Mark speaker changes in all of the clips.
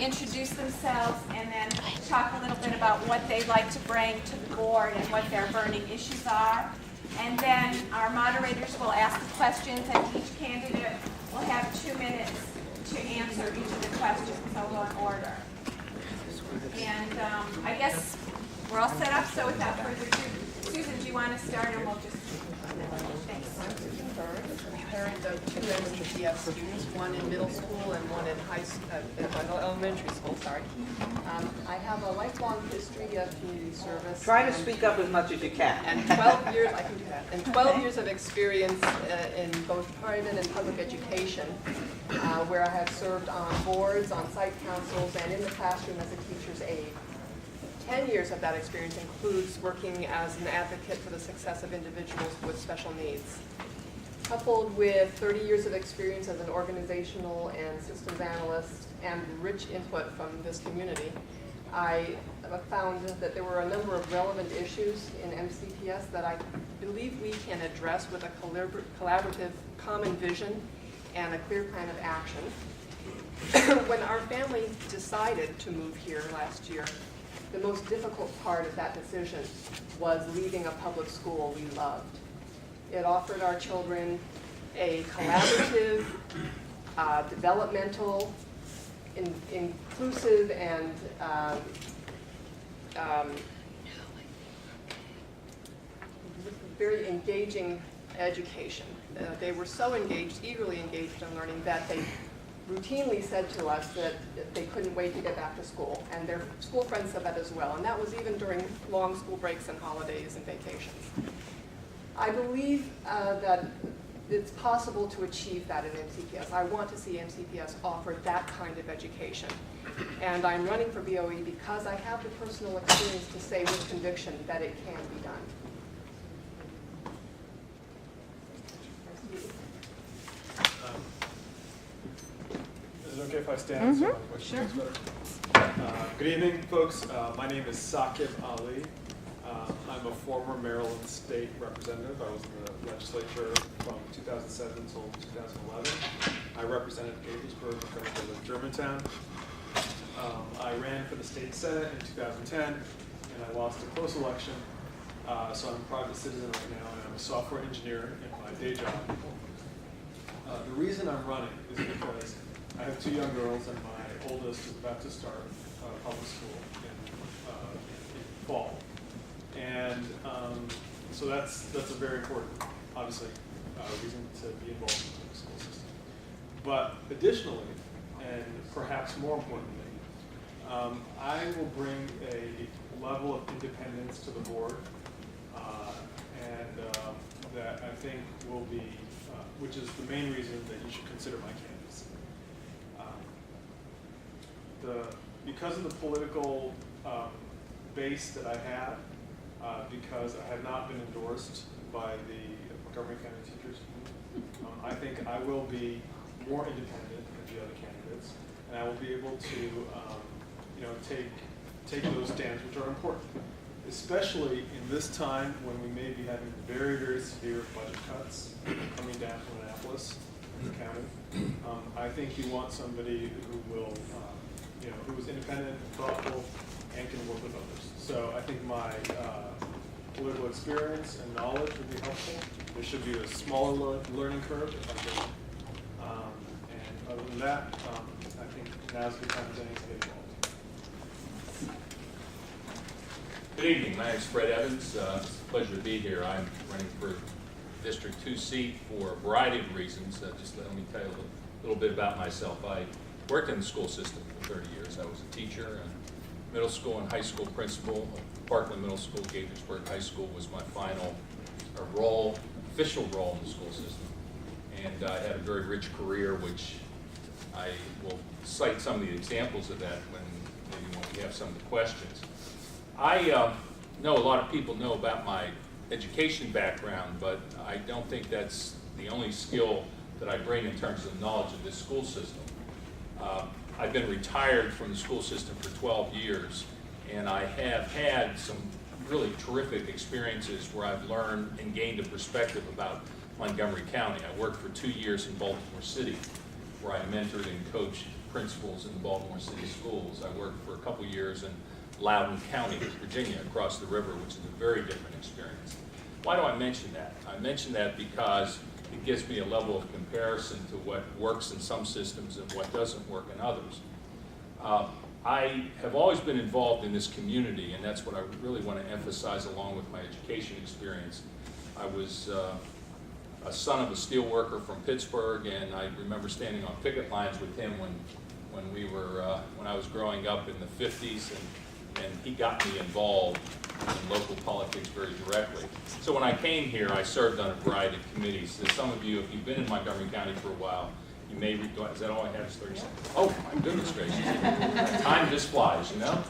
Speaker 1: introduce themselves and then talk a little bit about what they'd like to bring to the board and what their burning issues are. And then our moderators will ask the questions, and each candidate will have 2 minutes to answer each of the questions, so we'll in order. And I guess we're all set up, so without further ado, Susan, do you want to start, and we'll just... Thanks.
Speaker 2: Parent of 2 MCPS students, one in middle school and one in elementary school, sorry. I have a lifelong history of community service.
Speaker 3: Try to speak up as much as you can.
Speaker 2: And 12 years, I can do that, and 12 years of experience in both private and public education, where I have served on boards, on site councils, and in the classroom as a teacher's aide. 10 years of that experience includes working as an advocate for the success of individuals with special needs. Coupled with 30 years of experience as an organizational and systems analyst and rich input from this community, I found that there were a number of relevant issues in MCPS that I believe we can address with a collaborative common vision and a clear plan of action. When our family decided to move here last year, the most difficult part of that decision was leaving a public school we loved. It offered our children a collaborative, developmental, inclusive, and very engaging education. They were so engaged, eagerly engaged in learning, that they routinely said to us that they couldn't wait to get back to school, and their school friends said that as well, and that was even during long school breaks and holidays and vacations. I believe that it's possible to achieve that in MCPS. I want to see MCPS offer that kind of education. And I'm running for BOE because I have the personal experience to say with conviction that it can be done.
Speaker 4: Is it okay if I stand? So my question is better? Good evening, folks. My name is Saqib Ali. I'm a former Maryland State representative. I was in the legislature from 2007 until 2011. I represented Gaithersburg, Fredericksburg, Germantown. I ran for the state senate in 2010, and I lost a close election. So I'm a private citizen right now, and I'm a software engineer in my day job. The reason I'm running is because I have 2 young girls, and my oldest is about to start public school in fall. And so that's a very important, obviously, reason to be involved in the school system. But additionally, and perhaps more importantly, I will bring a level of independence to the board, and that I think will be, which is the main reason that you should consider my candidacy. Because of the political base that I have, because I have not been endorsed by the Montgomery County Teachers Union, I think I will be more independent than the other candidates, and I will be able to, take those stands which are important, especially in this time when we may be having very, very severe budget cuts coming down from Annapolis County. I think you want somebody who will, who is independent and thoughtful and can work with others. So I think my political experience and knowledge would be helpful. There should be a smaller learning curve if I go. And other than that, I think now's the time to get involved.
Speaker 5: Good evening. My name is Fred Evans. It's a pleasure to be here. I'm running for District 2 seat for a variety of reasons. Just let me tell you a little bit about myself. I worked in the school system for 30 years. I was a teacher, a middle school and high school principal. Parkland Middle School, Gaithersburg High School was my final role, official role in the school system. And I had a very rich career, which I will cite some of the examples of that when we have some of the questions. I know a lot of people know about my education background, but I don't think that's the only skill that I bring in terms of knowledge of this school system. I've been retired from the school system for 12 years, and I have had some really terrific experiences where I've learned and gained a perspective about Montgomery County. I worked for 2 years in Baltimore City, where I mentored and coached principals in the Baltimore City Schools. I worked for a couple years in Loudoun County, Virginia, across the river, which is a very different experience. Why do I mention that? I mention that because it gives me a level of comparison to what works in some systems and what doesn't work in others. I have always been involved in this community, and that's what I really want to emphasize along with my education experience. I was a son of a steel worker from Pittsburgh, and I remember standing on picket lines with him when I was growing up in the 50s, and he got me involved in local politics very directly. So when I came here, I served on a variety of committees. So some of you, if you've been in Montgomery County for a while, you may is that all I have is 30 seconds? Oh, my goodness gracious. Time just flies, you know?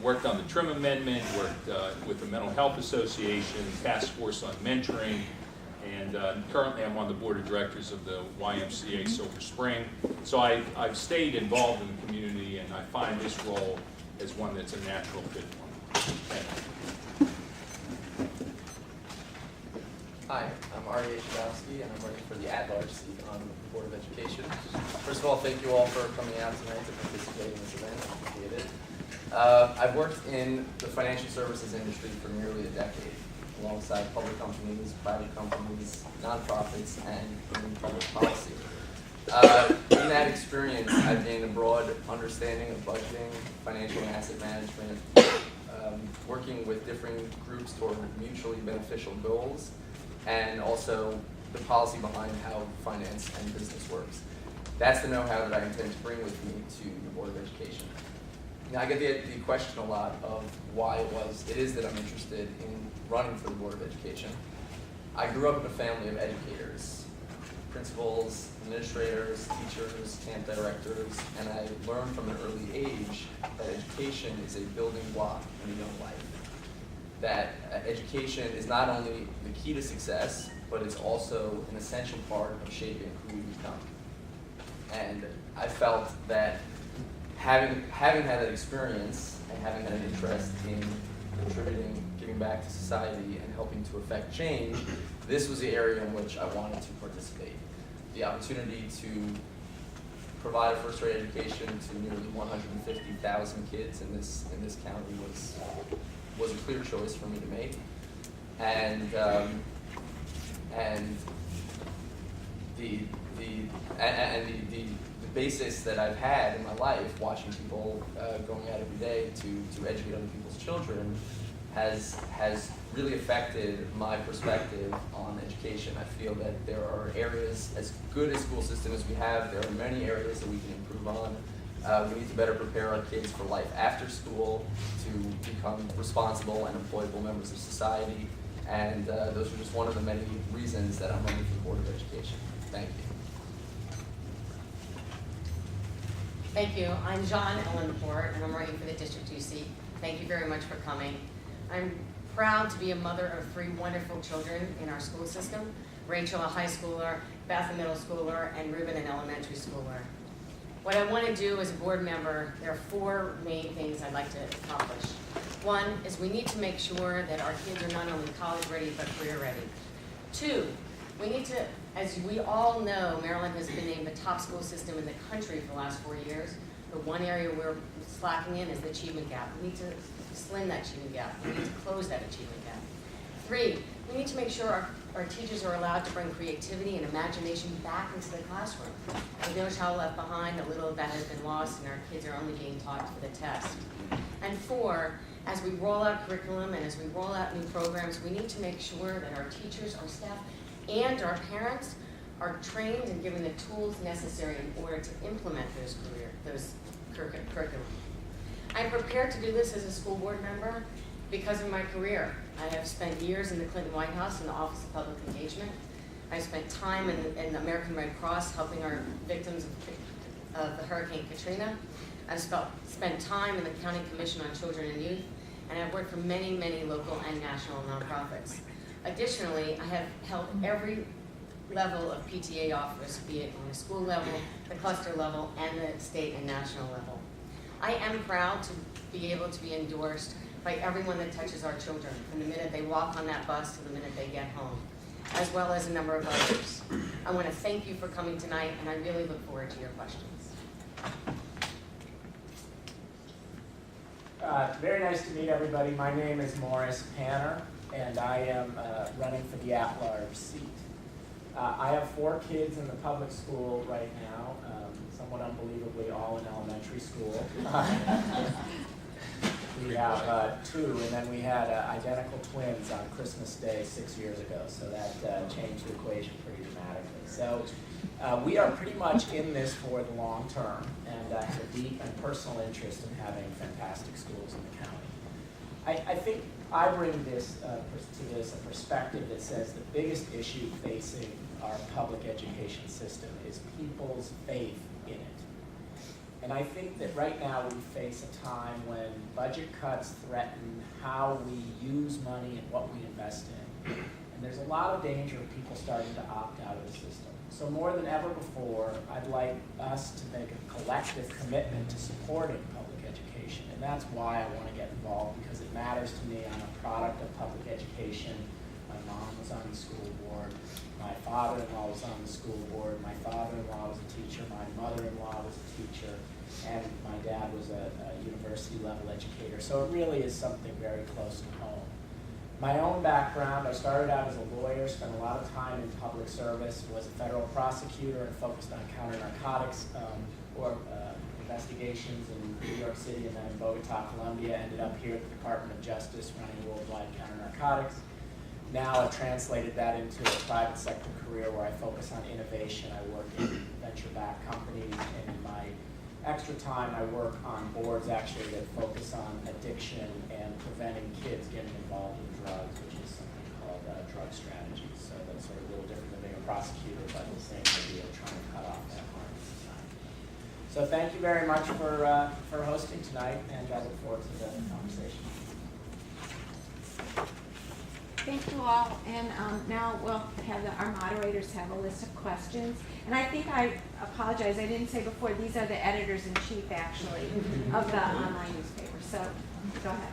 Speaker 5: Worked on the Trim Amendment, worked with the Mental Health Association, Task Force on Mentoring, and currently I'm on the board of directors of the YMCA Silver Spring. So I've stayed involved in the community, and I find this role as one that's a natural fit for me. Thank you.
Speaker 6: Hi, I'm Ari Chudowski, and I'm running for the at-large seat on the Board of Education. First of all, thank you all for coming out tonight to participate in this event. I appreciate it. I've worked in the financial services industry for nearly a decade, alongside public companies, private companies, nonprofits, and in public policy. In that experience, I've gained a broad understanding of budgeting, financial and asset management, working with different groups toward mutually beneficial goals, and also the policy behind how finance and business works. That's the know-how that I intend to bring with me to the Board of Education. Now, I get the question a lot of why it is that I'm interested in running for the Board of Education. I grew up in a family of educators, principals, administrators, teachers, camp directors, and I learned from an early age that education is a building block in a young life. That education is not only the key to success, but it's also an essential part of shaping who we become. And I felt that having had that experience and having had an interest in contributing, giving back to society, and helping to affect change, this was the area in which I wanted to participate. The opportunity to provide a first-rate education to nearly 150,000 kids in this county was a clear choice for me to make, and the basis that I've had in my life, watching people going out every day to educate other people's children, has really affected my perspective on education. I feel that there are areas, as good a school system as we have, there are many areas that we can improve on. We need to better prepare our kids for life after school, to become responsible and employable members of society, and those are just one of the many reasons that I'm running for the Board of Education. Thank you.
Speaker 7: Thank you. I'm John Ellenport, and I'm running for the District 2 seat. Thank you very much for coming. I'm proud to be a mother of 3 wonderful children in our school system: Rachel, a high schooler, Beth, a middle schooler, and Ruben, an elementary schooler. What I want to do as a board member, there are 4 main things I'd like to accomplish. One is we need to make sure that our kids are not only college ready, but career ready. 2, we need to, as we all know, Maryland has been named the top school system in the country for the last 4 years. But one area we're slacking in is the achievement gap. We need to slim that achievement gap. We need to close that achievement gap. 3, we need to make sure our teachers are allowed to bring creativity and imagination back into the classroom. There's no child left behind. A little of that has been lost, and our kids are only being taught for the test. And 4, as we roll out curriculum and as we roll out new programs, we need to make sure that our teachers, our staff, and our parents are trained and given the tools necessary in order to implement those curriculum. I'm prepared to do this as a school board member because of my career. I have spent years in the Clinton White House in the Office of Public Engagement. I spent time in the American Red Cross helping our victims of the Hurricane Katrina. I've spent time in the County Commission on Children and Youth, and I've worked for many, many local and national nonprofits. Additionally, I have held every level of PTA office, be it on the school level, the cluster level, and the state and national level. I am proud to be able to be endorsed by everyone that touches our children, from the minute they walk on that bus to the minute they get home. as well as a number of others. I want to thank you for coming tonight, and I really look forward to your questions.
Speaker 8: Very nice to meet everybody. My name is Morris Panner, and I am running for the at-large seat. I have 4 kids in the public school right now, somewhat unbelievably all in elementary school. We have 2, and then we had identical twins on Christmas Day 6 years ago, so that changed the equation pretty dramatically. So we are pretty much in this for the long term, and have a deep and personal interest in having fantastic schools in the county. I think I bring this to this a perspective that says the biggest issue facing our public education system is people's faith in it. And I think that right now we face a time when budget cuts threaten how we use money and what we invest in. And there's a lot of danger of people starting to opt out of the system. So more than ever before, I'd like us to make a collective commitment to supporting public education. And that's why I want to get involved, because it matters to me. I'm a product of public education. My mom was on the school board. My father-in-law was on the school board. My father-in-law was a teacher. My mother-in-law was a teacher. And my dad was a university-level educator. So it really is something very close to home. My own background, I started out as a lawyer, spent a lot of time in public service, was a federal prosecutor and focused on counter-narcotics investigations in New York City and then in Bogota, Colombia. Ended up here at the Department of Justice running worldwide counter-narcotics. Now I've translated that into a private sector career where I focus on innovation. I work in venture-backed companies, and in my extra time I work on boards actually that focus on addiction and preventing kids getting involved in drugs, which is something called drug strategies. So that's sort of a little different than being a prosecutor, but the same idea of trying to cut off that harm in society. So thank you very much for hosting tonight, and I look forward to the conversation.
Speaker 1: Thank you all, and now we'll have our moderators have a list of questions. And I think I apologize, I didn't say before, these are the editors-in-chief, actually, of the online newspaper. So, go ahead.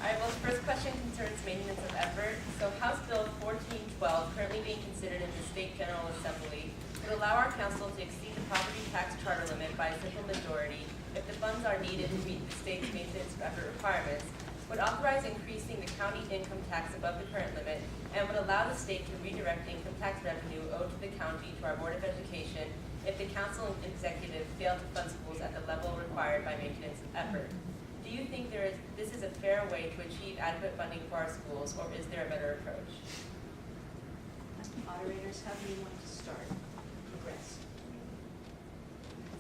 Speaker 9: All right, well, the first question concerns maintenance of effort. So House Bill 1412, currently being considered in the State General Assembly, would allow our council to exceed the property tax charter limit by a simple majority if the funds are needed to meet the state's maintenance of effort requirements, would authorize increasing the county income tax above the current limit, and would allow the state to redirect income tax revenue owed to the county to our Board of Education if the council and executive fail to fund schools at the level required by maintenance of effort. Do you think this is a fair way to achieve adequate funding for our schools, or is there a better approach?
Speaker 1: Moderators, how do you want to start? Progress.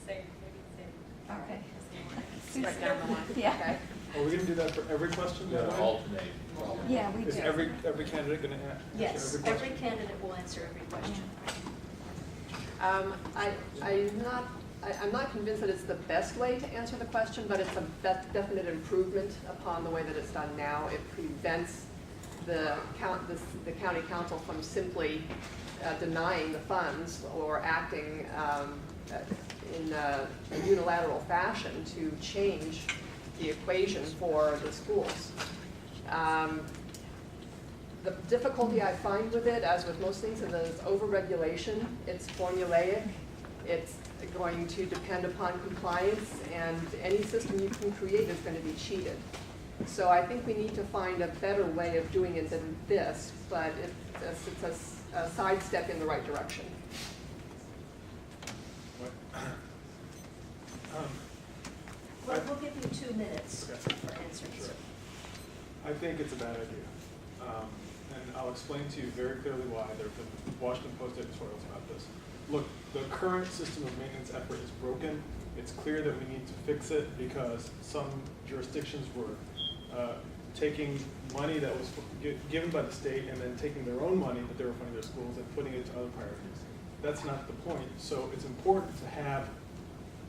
Speaker 1: Okay.
Speaker 2: Right down the line.
Speaker 1: Yeah.
Speaker 2: Okay.
Speaker 4: Are we going to do that for every question?
Speaker 5: Yeah, alternate.
Speaker 1: Yeah, we do.
Speaker 4: Is every candidate going to answer
Speaker 10: Yes,
Speaker 4: every question?
Speaker 10: every candidate will answer every question.
Speaker 2: I'm not convinced that it's the best way to answer the question, but it's a definite improvement upon the way that it's done now. It prevents the county council from simply denying the funds or acting in a unilateral fashion to change the equation for the schools. The difficulty I find with it, as with most things, is overregulation. It's formulaic. It's going to depend upon compliance, and any system you can create is going to be cheated. So I think we need to find a better way of doing it than this, but it's a sidestep in the right direction.
Speaker 10: Well, we'll give you 2 minutes
Speaker 4: Okay.
Speaker 10: for answers.
Speaker 4: Sure. I think it's a bad idea. And I'll explain to you very clearly why. There have been Washington Post editorials about this. Look, the current system of maintenance effort is broken. It's clear that we need to fix it because some jurisdictions were taking money that was given by the state and then taking their own money that they were funding their schools and putting it to other priorities. That's not the point. So it's important to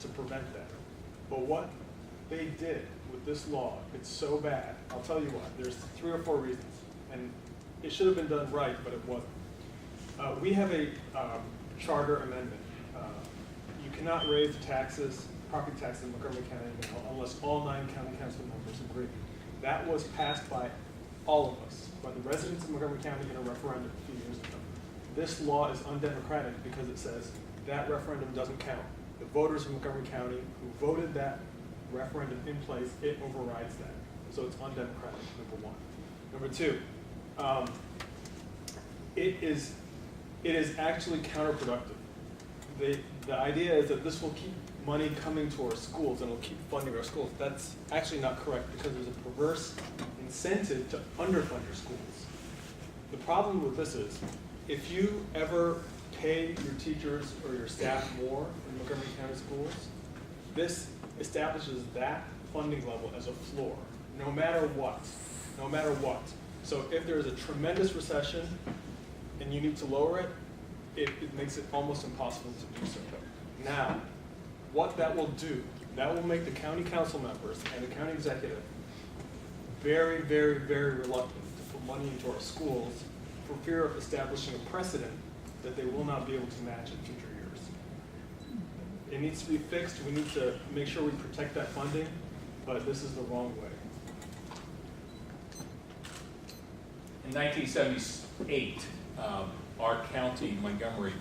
Speaker 4: prevent that. But what they did with this law, it's so bad. I'll tell you why. There's 3 or 4 reasons. And it should have been done right, but it wasn't. We have a charter amendment. You cannot raise the taxes, property taxes in Montgomery County unless all 9 county council members agree. That was passed by all of us, by the residents of Montgomery County in a referendum a few years ago. This law is undemocratic because it says that referendum doesn't count. The voters of Montgomery County who voted that referendum in place, it overrides that. So it's undemocratic, number one. Number two, it is actually counterproductive. The idea is that this will keep money coming to our schools and it'll keep funding our schools. That's actually not correct because there's a perverse incentive to underfund your schools. The problem with this is, if you ever pay your teachers or your staff more in Montgomery County schools, this establishes that funding level as a floor, no matter what, no matter what. So if there's a tremendous recession and you need to lower it, it makes it almost impossible to do so. Now, what that will do, that will make the county council members and the county executive very, very, very reluctant to put money into our schools for fear of establishing a precedent that they will not be able to match in future years. It needs to be fixed. We need to make sure we protect that funding, but this is the wrong way.
Speaker 5: In 1978, our county, Montgomery,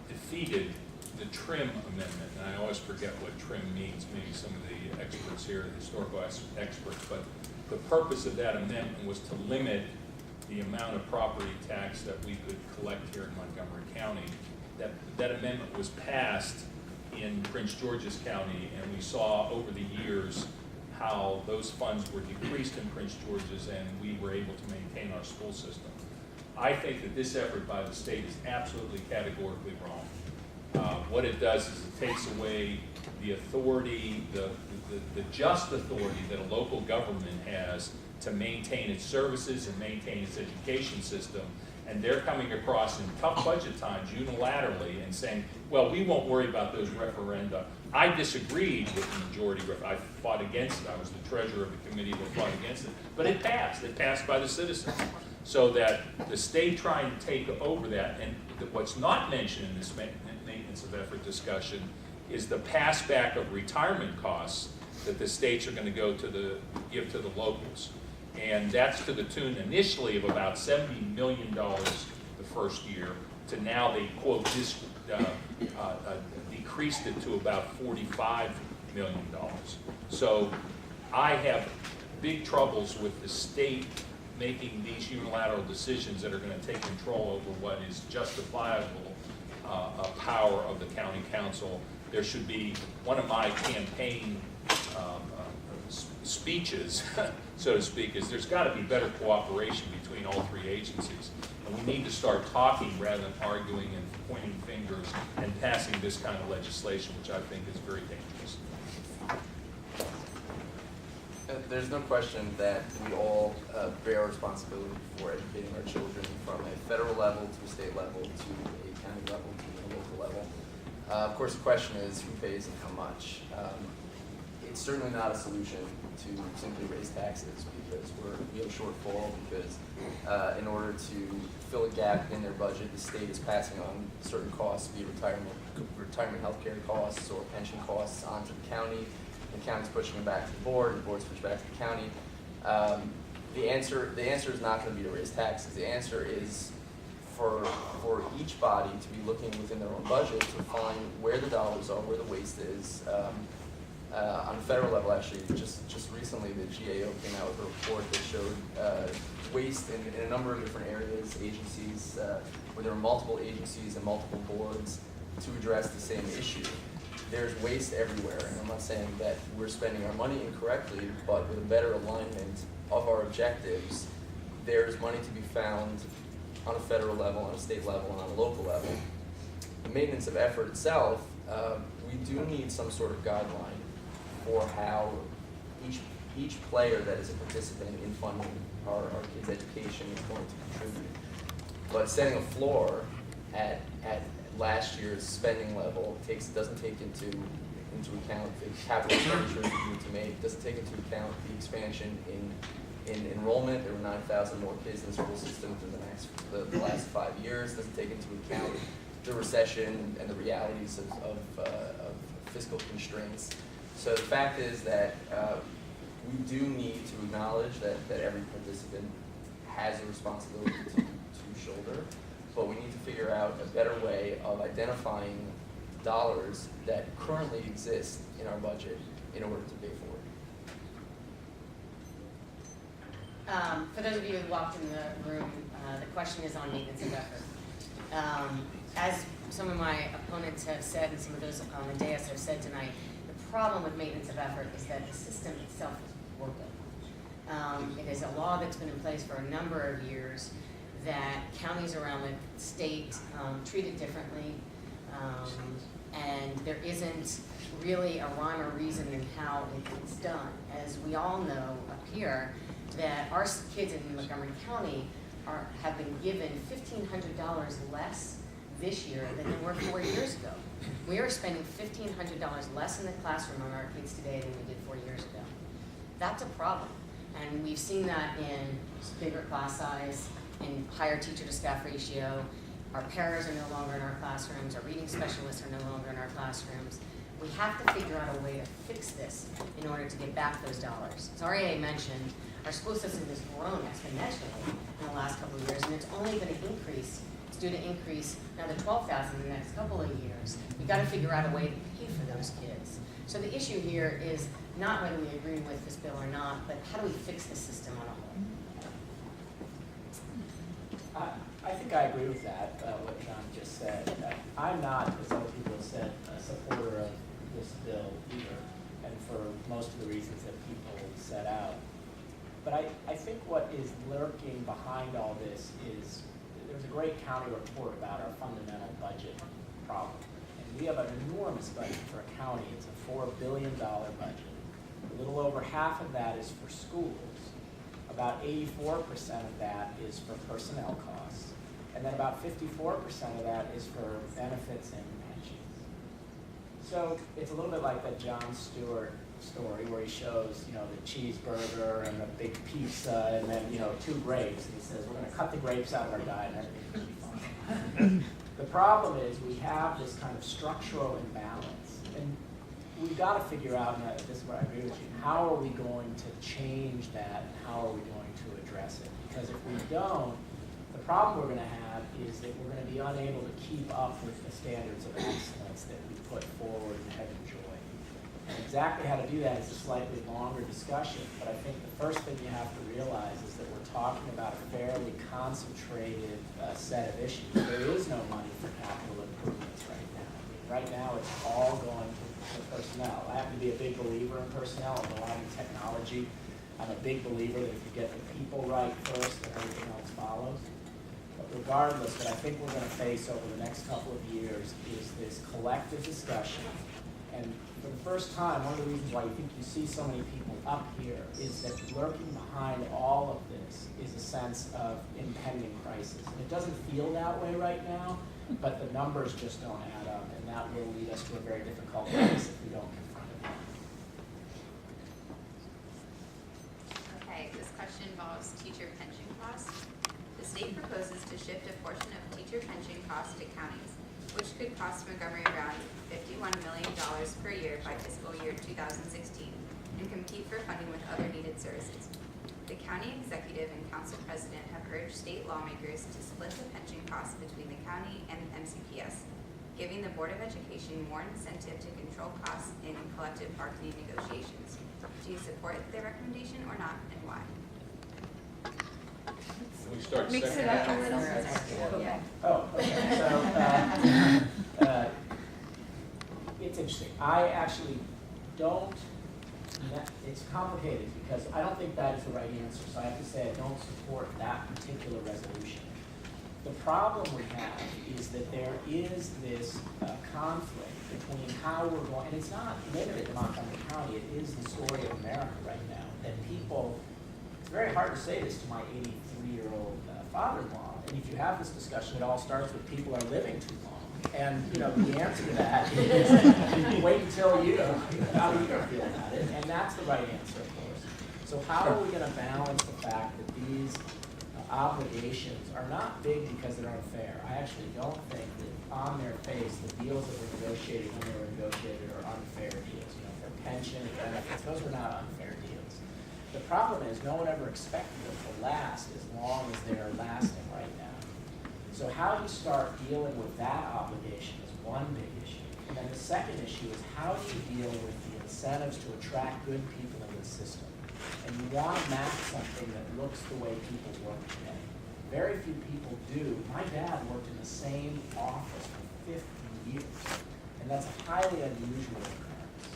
Speaker 5: defeated the TRIM amendment, and I always forget what TRIM means. Maybe some of the experts here, the historical experts, but the purpose of that amendment was to limit the amount of property tax that we could collect here in Montgomery County. That amendment was passed in Prince George's County, and we saw over the years how those funds were decreased in Prince George's, and we were able to maintain our school system. I think that this effort by the state is absolutely categorically wrong. What it does is it takes away the authority, the just authority that a local government has to maintain its services and maintain its education system. And they're coming across in tough budget times unilaterally and saying, well, we won't worry about those referenda. I disagreed with the majority. I fought against it. I was the treasurer of the committee that fought against it. But it passed. It passed by the citizens. So that the state trying to take over that, and what's not mentioned in this maintenance of effort discussion is the pass back of retirement costs that the states are going to give to the locals. And that's to the tune initially of about $70 million the first year, to now they quote decreased it to about $45 million. So I have big troubles with the state making these unilateral decisions that are going to take control over what is justifiable power of the county council. There should be, one of my campaign speeches, so to speak, is there's got to be better cooperation between all three agencies. And we need to start talking rather than arguing and pointing fingers and passing this kind of legislation, which I think is very dangerous.
Speaker 6: There's no question that we all bear responsibility for educating our children from a federal level to a state level to a county level to a local level. Of course, the question is who pays and how much. It's certainly not a solution to simply raise taxes because we have a shortfall because in order to fill a gap in their budget, the state is passing on certain costs, be it retirement health care costs or pension costs onto the county. The county's pushing them back to the board, and the board's pushing back to the county. The answer is not going to be to raise taxes. The answer is for each body to be looking within their own budget to find where the dollars are, where the waste is. On a federal level, actually, just recently, the GAO came out with a report that showed waste in a number of different areas, agencies, where there are multiple agencies and multiple boards to address the same issue. There's waste everywhere, and I'm not saying that we're spending our money incorrectly, but with a better alignment of our objectives, there's money to be found on a federal level, on a state level, and on a local level. The maintenance of effort itself, we do need some sort of guideline for how each player that is a participant in funding our kids' education is going to contribute. But setting a floor at last year's spending level doesn't take into account the capital expenditures we need to make, doesn't take into account the expansion in enrollment. There were 9,000 more kids in the school system than the last 5 years, doesn't take into account the recession and the realities of fiscal constraints. So the fact is that we do need to acknowledge that every participant has a responsibility to shoulder, but we need to figure out a better way of identifying dollars that currently exist in our budget in order to pay for it.
Speaker 7: For those of you who walked in the room, the question is on maintenance of effort. As some of my opponents have said, and some of those on the dais have said tonight, the problem with maintenance of effort is that the system itself is broken. It is a law that's been in place for a number of years that counties around the state treat it differently, and there isn't really a rhyme or reason in how it's done. As we all know up here, that our kids in Montgomery County have been given $1,500 less this year than they were 4 years ago. We are spending $1,500 less in the classroom on our kids today than we did 4 years ago. That's a problem, and we've seen that in bigger class size, in higher teacher-to-staff ratio. Our paras are no longer in our classrooms, our reading specialists are no longer in our classrooms. We have to figure out a way to fix this in order to get back those dollars. As REA mentioned, our school system has grown exponentially in the last couple of years, and it's only going to increase. It's due to increase another 12,000 in the next couple of years. We've got to figure out a way to pay for those kids. So the issue here is not whether we agree with this bill or not, but how do we fix the system on a whole?
Speaker 8: I think I agree with that, what John just said. I'm not, as other people have said, a supporter of this bill either, and for most of the reasons that people set out. But I think what is lurking behind all this is, there's a great county report about our fundamental budget problem. And we have an enormous budget for a county. It's a $4 billion budget. A little over half of that is for schools. About 84% of that is for personnel costs. And then about 54% of that is for benefits and pensions. So it's a little bit like that Jon Stewart story where he shows, the cheeseburger and the big pizza and then, 2 grapes. And he says, we're going to cut the grapes out of our diet and everything's going to be fine. The problem is we have this kind of structural imbalance. And we've got to figure out, and this is where I agree with you, how are we going to change that and how are we going to address it? Because if we don't, the problem we're going to have is that we're going to be unable to keep up with the standards of excellence that we put forward and have enjoyed. And exactly how to do that is a slightly longer discussion, but I think the first thing you have to realize is that we're talking about a fairly concentrated set of issues. There is no money for capital improvements right now. Right now it's all going to personnel. I happen to be a big believer in personnel and a lot in technology. I'm a big believer that if you get the people right first, that everything else follows. But regardless, what I think we're going to face over the next couple of years is this collective discussion. And for the first time, one of the reasons why you think you see so many people up here is that lurking behind all of this is a sense of impending crisis. And it doesn't feel that way right now, but the numbers just don't add up, and that will lead us to a very difficult place if we don't confront it.
Speaker 11: Okay, this question involves teacher pension costs. The state proposes to shift a portion of teacher pension costs to counties, which could cost Montgomery around $51 million per year by fiscal year 2016 and compete for funding with other needed services. The county executive and council president have urged state lawmakers to split the pension costs between the county and MCPS, giving the Board of Education more incentive to control costs in collective bargaining negotiations. Do you support their recommendation or not, and why?
Speaker 5: Can we start
Speaker 1: Mix
Speaker 5: second?
Speaker 1: it up a little.
Speaker 11: Yeah.
Speaker 8: Oh, okay. So it's interesting. I actually don't, it's complicated because I don't think that is the right answer. So I have to say I don't support that particular resolution. The problem we have is that there is this conflict between how we're going, and it's not limited to Montgomery County, it is the story of America right now, that people, it's very hard to say this to my 83-year-old father-in-law, and if you have this discussion, it all starts with people are living too long. And, the answer to that is wait until how are you going to feel about it? And that's the right answer, of course. So how are we going to balance the fact that these obligations are not big because they're unfair? I actually don't think that on their face, the deals that were negotiated when they were negotiated are unfair deals. For pension and benefits, those were not unfair deals. The problem is no one ever expected them to last as long as they're lasting right now. So how do you start dealing with that obligation is one big issue. And then the second issue is how do you deal with the incentives to attract good people into the system? And you want to match something that looks the way people work today. Very few people do. My dad worked in the same office for 50 years, and that's a highly unusual occurrence.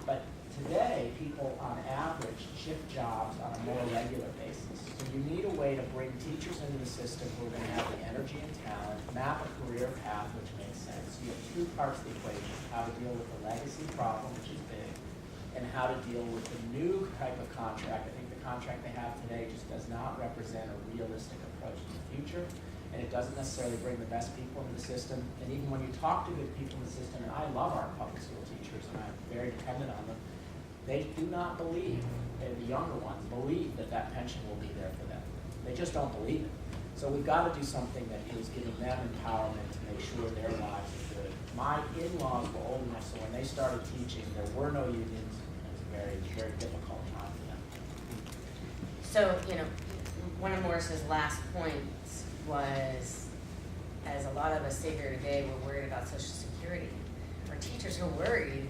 Speaker 8: But today, people on average shift jobs on a more regular basis. So you need a way to bring teachers into the system who are going to have the energy and talent, map a career path which makes sense. So you have two parts of the equation, how to deal with the legacy problem, which is big, and how to deal with the new type of contract. I think the contract they have today just does not represent a realistic approach to the future, and it doesn't necessarily bring the best people into the system. And even when you talk to good people in the system, and I love our public school teachers, and I'm very dependent on them, they do not believe, and the younger ones believe that that pension will be there for them. They just don't believe it. So we've got to do something that is giving them empowerment to make sure their lives are good. My in-laws were old enough, so when they started teaching, there were no unions. It was a very, very difficult time for them.
Speaker 7: So, one of Morris's last points was, as a lot of us sit here today, we're worried about Social Security. Our teachers are worried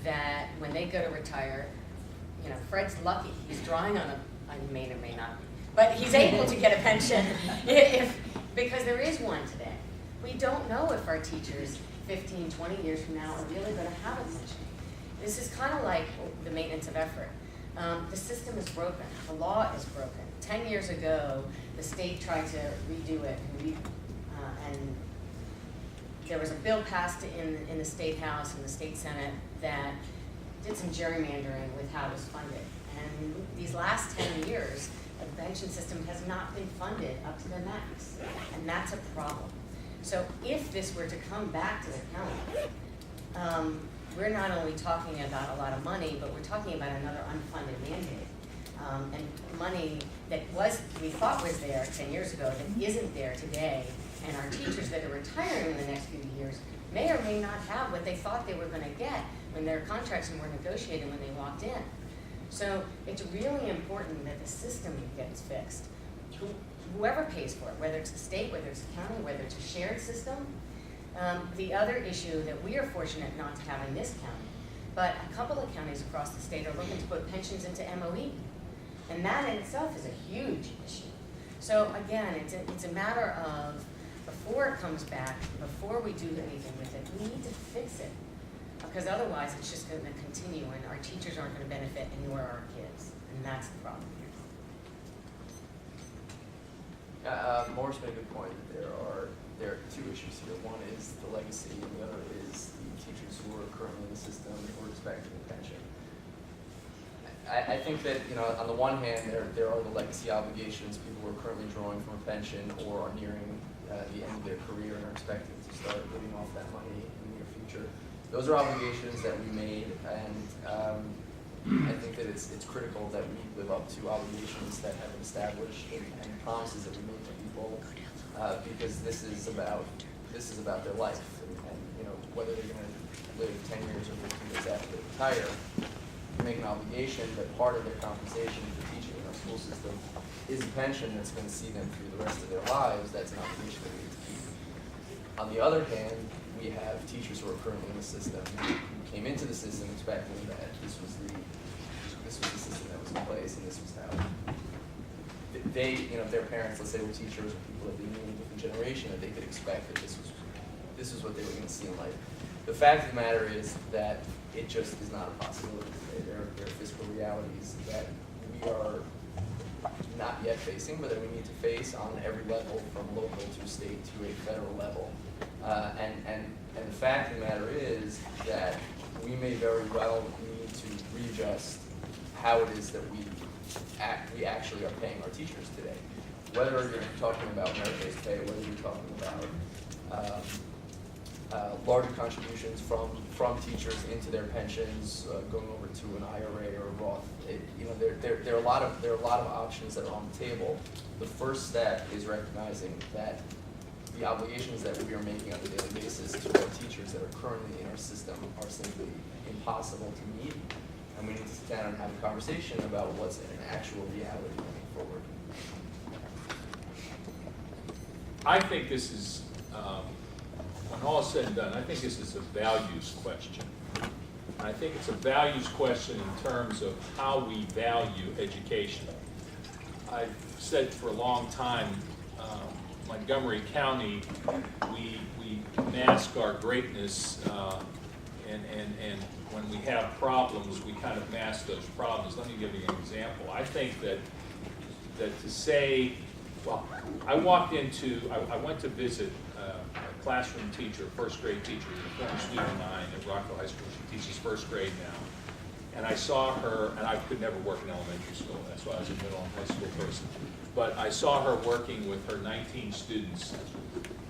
Speaker 7: that when they go to retire, Fred's lucky. He's drawing on I may or may not be, but he's able to get a pension because there is one today. We don't know if our teachers 15, 20 years from now are really going to have a pension. This is kind of like the maintenance of effort. The system is broken. The law is broken. 10 years ago, the state tried to redo it, and there was a bill passed in the State House and the State Senate that did some gerrymandering with how it was funded. And these last 10 years, the pension system has not been funded up to the max, and that's a problem. So if this were to come back to the county, we're not only talking about a lot of money, but we're talking about another unfunded mandate. And money that we thought was there 10 years ago that isn't there today, and our teachers that are retiring in the next few years may or may not have what they thought they were going to get when their contracts were negotiated when they walked in. So it's really important that the system gets fixed. Whoever pays for it, whether it's the state, whether it's the county, whether it's a shared system. The other issue that we are fortunate not to have in this county, but a couple of counties across the state are looking to put pensions into MOE. And that in itself is a huge issue. So again, it's a matter of, before it comes back, before we do anything with it, we need to fix it. Because otherwise it's just going to continue and our teachers aren't going to benefit and nor our kids. And that's the problem.
Speaker 6: Morris made a good point that there are two issues here. One is the legacy, and the other is the teachers who are currently in the system who are expecting a pension. I think that, on the one hand, there are the legacy obligations, people who are currently drawing from a pension or are nearing the end of their career and are expecting to start living off that money in the near future. Those are obligations that we made, and I think that it's critical that we live up to obligations that have been established and promises that we make to people, because this is about their life, and whether they're going to live 10 years or 15 years after they retire. We make an obligation that part of their compensation for teaching in our school system is a pension that's going to see them through the rest of their lives. That's an obligation that we need to keep. On the other hand, we have teachers who are currently in the system who came into the system expecting that this was the system that was in place, and this was how they, their parents, let's say, were teachers or people that they knew in a different generation, that they could expect that this was what they were going to see in life. The fact of the matter is that it just is not a possibility today. There are fiscal realities that we are not yet facing, but that we need to face on every level, from local to state to a federal level. And the fact of the matter is that we may very well need to readjust how it is that we actually are paying our teachers today. Whether you're talking about merit-based pay, whether you're talking about larger contributions from teachers into their pensions, going over to an IRA or a Roth. There are a lot of options that are on the table. The first step is recognizing that the obligations that we are making on a daily basis to our teachers that are currently in our system are simply impossible to meet, and and we need to sit down and have a conversation about what's an actual reality moving forward.
Speaker 5: I think this is, when all is said and done, I think this is a values question. I think it's a values question in terms of how we value education. I've said for a long time, Montgomery County, we mask our greatness, and when we have problems, we kind of mask those problems. Let me give you an example. I think that to say, well, I went to visit a classroom teacher, a first grade teacher, a former student of mine at Rockville High School. She teaches first grade now. And I saw her, and I could never work in elementary school, that's why I was a middle and high school person. But I saw her working with her 19 students,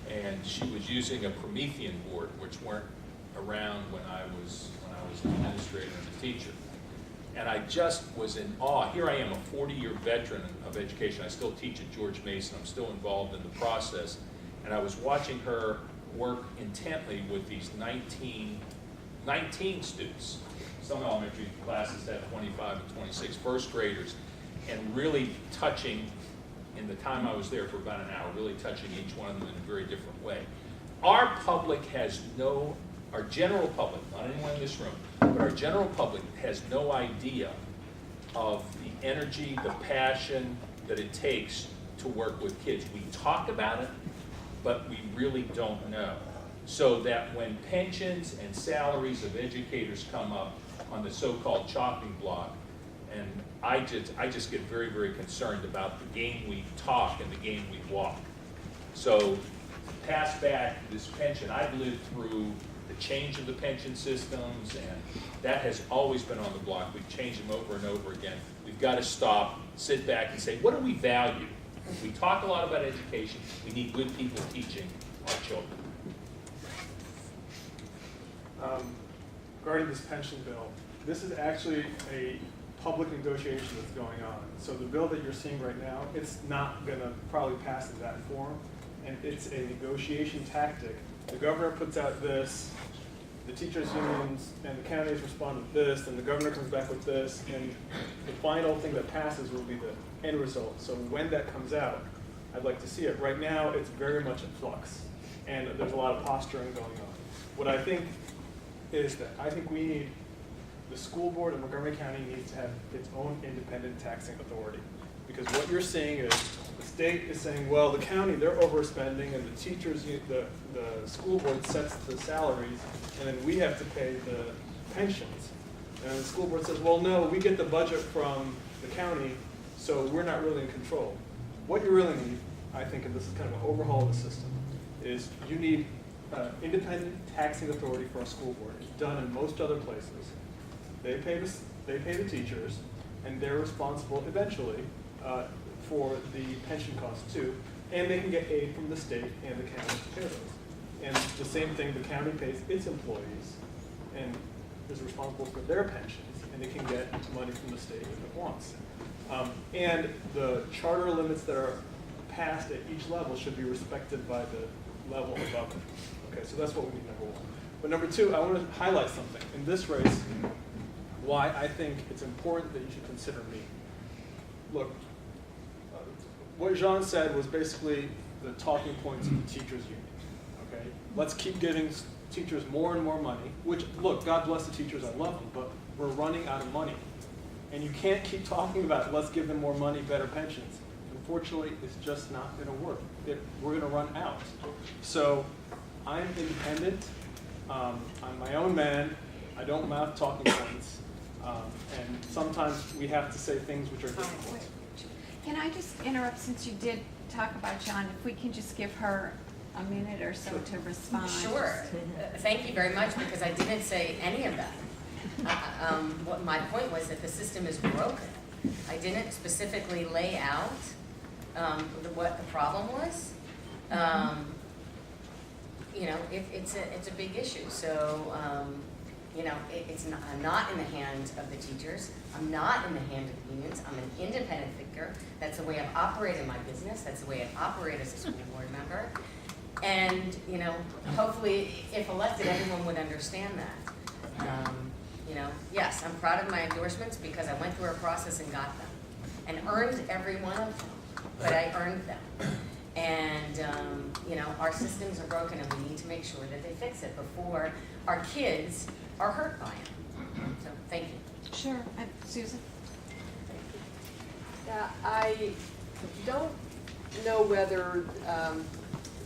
Speaker 5: and she was using a Promethean board, which weren't around when I was an administrator and a teacher. And I just was in awe. Here I am, a 40-year veteran of education. I still teach at George Mason. I'm still involved in the process. And I was watching her work intently with these 19 students. Some elementary classes had 25 and 26 first graders, and really touching, in the time I was there for about an hour, really touching each one of them in a very different way. Our public has no, our general public, not anyone in this room, but our general public has no idea of the energy, the passion that it takes to work with kids. We talk about it, but we really don't know. So that when pensions and salaries of educators come up on the so-called chopping block, and I just get very, very concerned about the game we talk and the game we walk. So pass back this pension, I've lived through the change of the pension systems, and that has always been on the block. We've changed them over and over again. We've got to stop, sit back and say, what do we value? We talk a lot about education. We need good people teaching our children.
Speaker 4: Regarding this pension bill, this is actually a public negotiation that's going on. So the bill that you're seeing right now, it's not going to probably pass in that form, and it's a negotiation tactic. The governor puts out this, the teachers' unions and the counties respond with this, and the governor comes back with this, and the final thing that passes will be the end result. So when that comes out, I'd like to see it. Right now, it's very much in flux, and there's a lot of posturing going on. What I think is that I think we need, the school board of Montgomery County needs to have its own independent taxing authority. Because what you're seeing is the state is saying, well, the county, they're overspending, and the teachers, the school board sets the salaries, and then we have to pay the pensions. And the school board says, well, no, we get the budget from the county, so we're not really in control. What you really need, I think, and this is kind of an overhaul of the system, is you need independent taxing authority for a school board. It's done in most other places. They pay the teachers, and they're responsible eventually for the pension costs too, and they can get aid from the state and the county to pay those. And the same thing, the county pays its employees and is responsible for their pensions, and it can get money from the state if it wants. And the charter limits that are passed at each level should be respected by the level above it. Okay, so that's what we need, number one. But number two, I want to highlight something. In this race, why I think it's important that you should consider me. Look, what Jean said was basically the talking points of the teachers union. Okay, let's keep giving teachers more and more money, which, look, God bless the teachers, I love them, but we're running out of money. And you can't keep talking about let's give them more money, better pensions. Unfortunately, it's just not going to work. We're going to run out. So I'm independent. I'm my own man. I don't mouth talking points. And sometimes we have to say things which are difficult.
Speaker 1: Can I just interrupt, since you did talk about John, if we can just give her a minute or so to respond?
Speaker 7: Sure. Thank you very much, because I didn't say any of that. What my point was that the system is broken. I didn't specifically lay out what the problem was. You know, it's a big issue. So, you know, I'm not in the hands of the teachers. I'm not in the hands of the unions. I'm an independent thinker. That's the way I've operated my business. That's the way I've operated as a school board member. And, you know, hopefully, if elected, everyone would understand that. You know, yes, I'm proud of my endorsements because I went through a process and got them and earned every one of them, but I earned them. And, you know, our systems are broken and we need to make sure that they fix it before our kids are hurt by it. So, thank you.
Speaker 1: Sure. Susan?
Speaker 2: Yeah, I don't know whether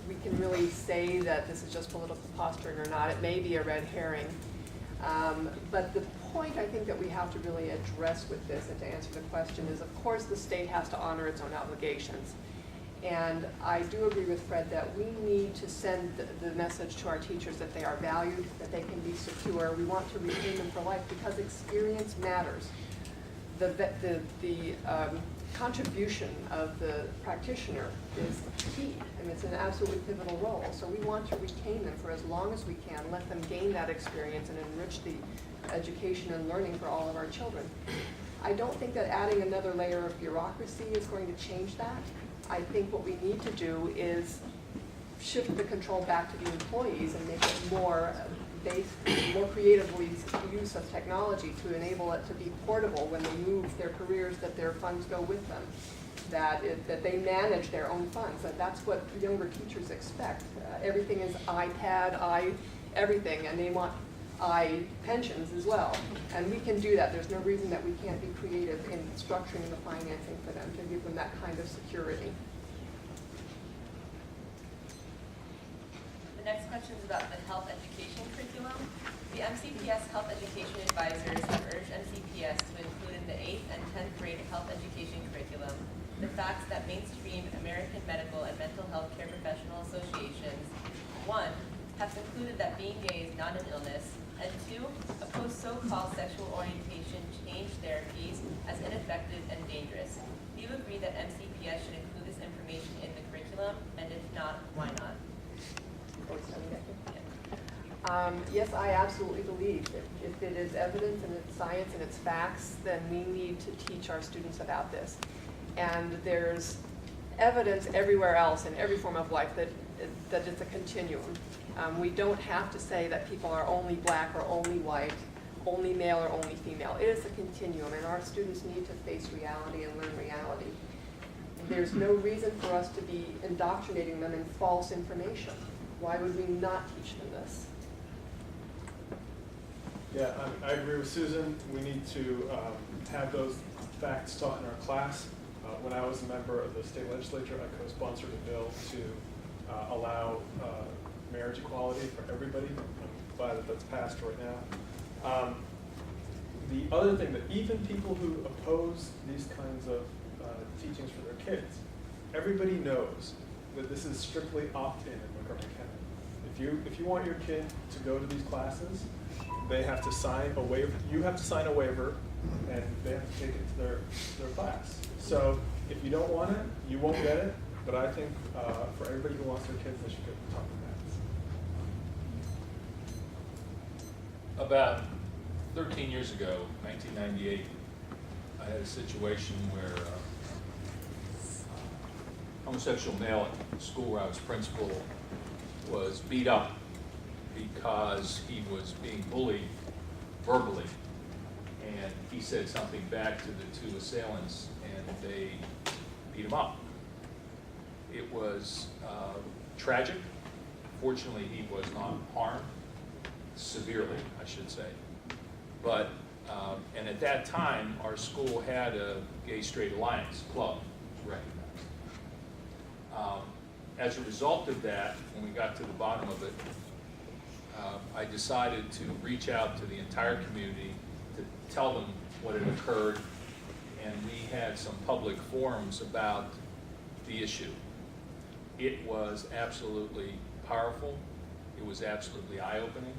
Speaker 2: we can really say that this is just political posturing or not. It may be a red herring. But the point I think that we have to really address with this and to answer the question is, of course, the state has to honor its own obligations. And I do agree with Fred that we need to send the message to our teachers that they are valued, that they can be secure. We want to retain them for life because experience matters. The contribution of the practitioner is key, and it's an absolutely pivotal role. So we want to retain them for as long as we can, let them gain that experience and enrich the education and learning for all of our children. I don't think that adding another layer of bureaucracy is going to change that. I think what we need to do is shift the control back to the employees and make it more more creatively use of technology to enable it to be portable when they move their careers, that their funds go with them, that they manage their own funds. That's what younger teachers expect. Everything is iPad, everything, and they want pensions as well. And we can do that. There's no reason that we can't be creative in structuring the financing for them to give them that kind of security.
Speaker 9: The next question is about the health education curriculum. The MCPS Health Education Advisors have urged MCPS to include in the 8th and 10th grade health education curriculum the facts that mainstream American medical and mental health care professional associations, 1, have concluded that being gay is not an illness, and 2, oppose so-called sexual orientation change therapies as ineffective and dangerous. Do you agree that MCPS should include this information in the curriculum, and if not, why not?
Speaker 2: Yes, I absolutely believe that if it is evidence and it's science and it's facts, then we need to teach our students about this. And there's evidence everywhere else in every form of life that it's a continuum. We don't have to say that people are only black or only white, only male or only female. It is a continuum, and our students need to face reality and learn reality. There's no reason for us to be indoctrinating them in false information. Why would we not teach them this?
Speaker 4: Yeah, I agree with Susan. We need to have those facts taught in our class. When I was a member of the state legislature, I co-sponsored a bill to allow marriage equality for everybody. I'm glad that that's passed right now. The other thing, that even people who oppose these kinds of teachings for their kids, everybody knows that this is strictly opt-in Montgomery County. If you want your kid to go to these classes, they have to sign a waiver. You have to sign a waiver, and they have to take it to their class. So if you don't want it, you won't get it. But I think for everybody who wants their kids, they should go talk to that.
Speaker 5: About 13 years ago, 1998, I had a situation where a homosexual male at the school where I was principal was beat up because he was being bullied verbally. And he said something back to the two assailants, and they beat him up. It was tragic. Fortunately, he was not harmed, severely, I should say. But, and at that time, our school had a Gay-Straight Alliance club, it was recognized. As a result of that, when we got to the bottom of it, I decided to reach out to the entire community to tell them what had occurred, and we had some public forums about the issue. It was absolutely powerful, it was absolutely eye-opening,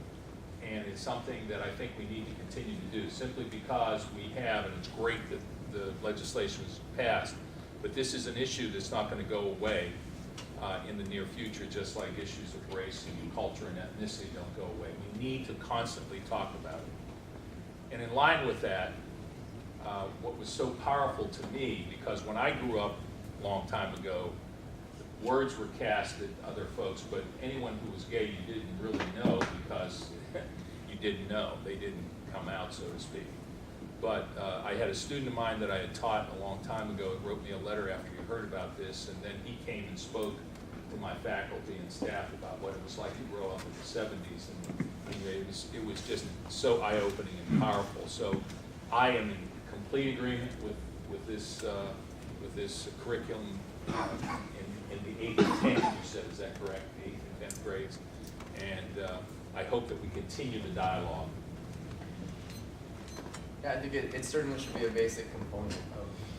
Speaker 5: and it's something that I think we need to continue to do, simply because we have, and it's great that the legislation was passed, but this is an issue that's not going to go away in the near future, just like issues of race and culture and ethnicity don't go away. We need to constantly talk about it. And in line with that, what was so powerful to me, because when I grew up a long time ago, words were cast at other folks, but anyone who was gay you didn't really know because you didn't know. They didn't come out, so to speak. But I had a student of mine that I had taught a long time ago who wrote me a letter after he heard about this, and then he came and spoke to my faculty and staff about what it was like to grow up in the 70s. And anyway, it was just so eye-opening and powerful. So I am in complete agreement with this curriculum in the 8th and 10th, you said, is that correct? The 8th and 10th grades. And I hope that we continue the dialogue.
Speaker 6: Yeah, I think it certainly should be a basic component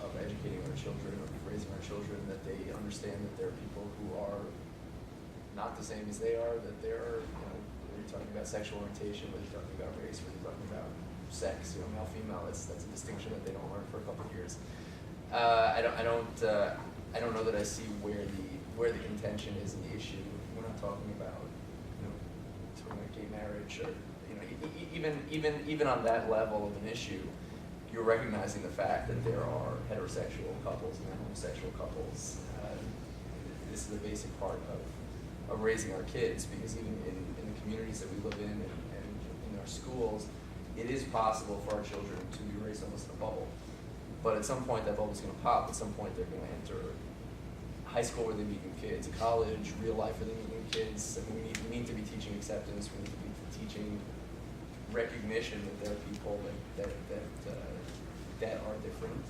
Speaker 6: of educating our children, of raising our children, that they understand that there are people who are not the same as they are, that there are, when you're talking about sexual orientation, whether you're talking about race, whether you're talking about sex, male, female, that's a distinction that they don't learn for a couple of years. I don't know that I see where the contention is in the issue. We're not talking about, talking about gay marriage or, even on that level of an issue, you're recognizing the fact that there are heterosexual couples and homosexual couples. This is a basic part of raising our kids, because even in the communities that we live in and in our schools, it is possible for our children to be raised almost in a bubble. But at some point, that bubble's going to pop. At some point, they're going to enter high school where they meet new kids, college, real life where they meet new kids. I mean, we need to be teaching acceptance. We need to be teaching recognition that there are people that are different.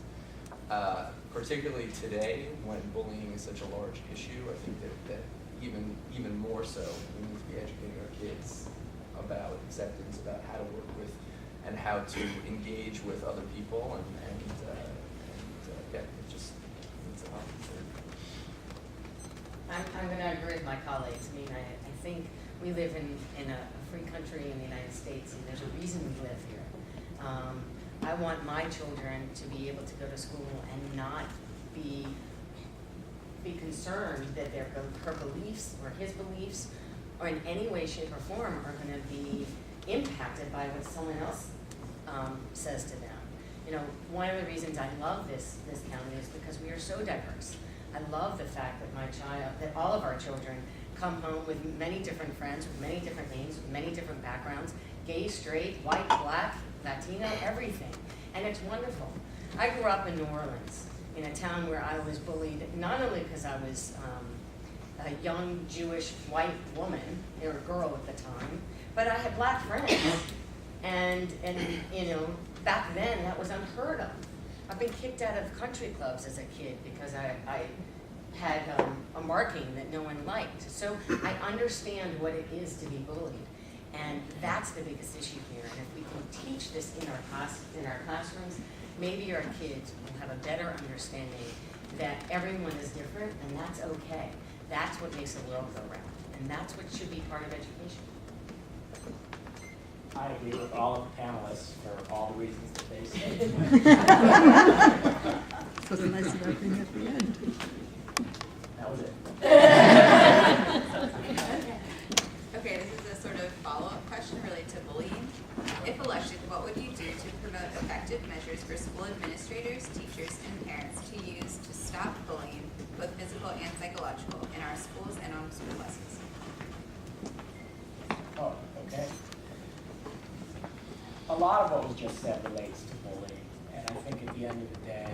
Speaker 6: Particularly today, when bullying is such a large issue, I think that even more so, we need to be educating our kids about acceptance, about how to work with and how to engage with other people, and yeah, it just needs an opportunity.
Speaker 7: I'm going to agree with my colleagues. I mean, I think we live in a free country in the United States, and there's a reason we live here. I want my children to be able to go to school and not be concerned that her beliefs or his beliefs or in any way, shape, or form are going to be impacted by what someone else says to them. One of the reasons I love this county is because we are so diverse. I love the fact that all of our children come home with many different friends, with many different names, with many different backgrounds, gay, straight, white, black, Latino, everything. And it's wonderful. I grew up in New Orleans, in a town where I was bullied, not only because I was a young Jewish white woman, or girl at the time, but I had black friends. And back then that was unheard of. I've been kicked out of country clubs as a kid because I had a marking that no one liked. So I understand what it is to be bullied. And that's the biggest issue here. And if we can teach this in our classrooms, maybe our kids will have a better understanding that everyone is different, and that's okay. That's what makes the world go round. And that's what should be part of education.
Speaker 8: I agree with all of the panelists for all the reasons that they said.
Speaker 12: This was a nice wrapping at the end.
Speaker 8: That was it.
Speaker 11: Okay, this is a sort of follow-up question related to bullying. If elected, what would you do to promote effective measures for school administrators, teachers, and parents to use to stop bullying, both physical and psychological, in our schools and on school buses?
Speaker 8: Oh, okay. A lot of what was just said relates to bullying, and I think at the end of the day,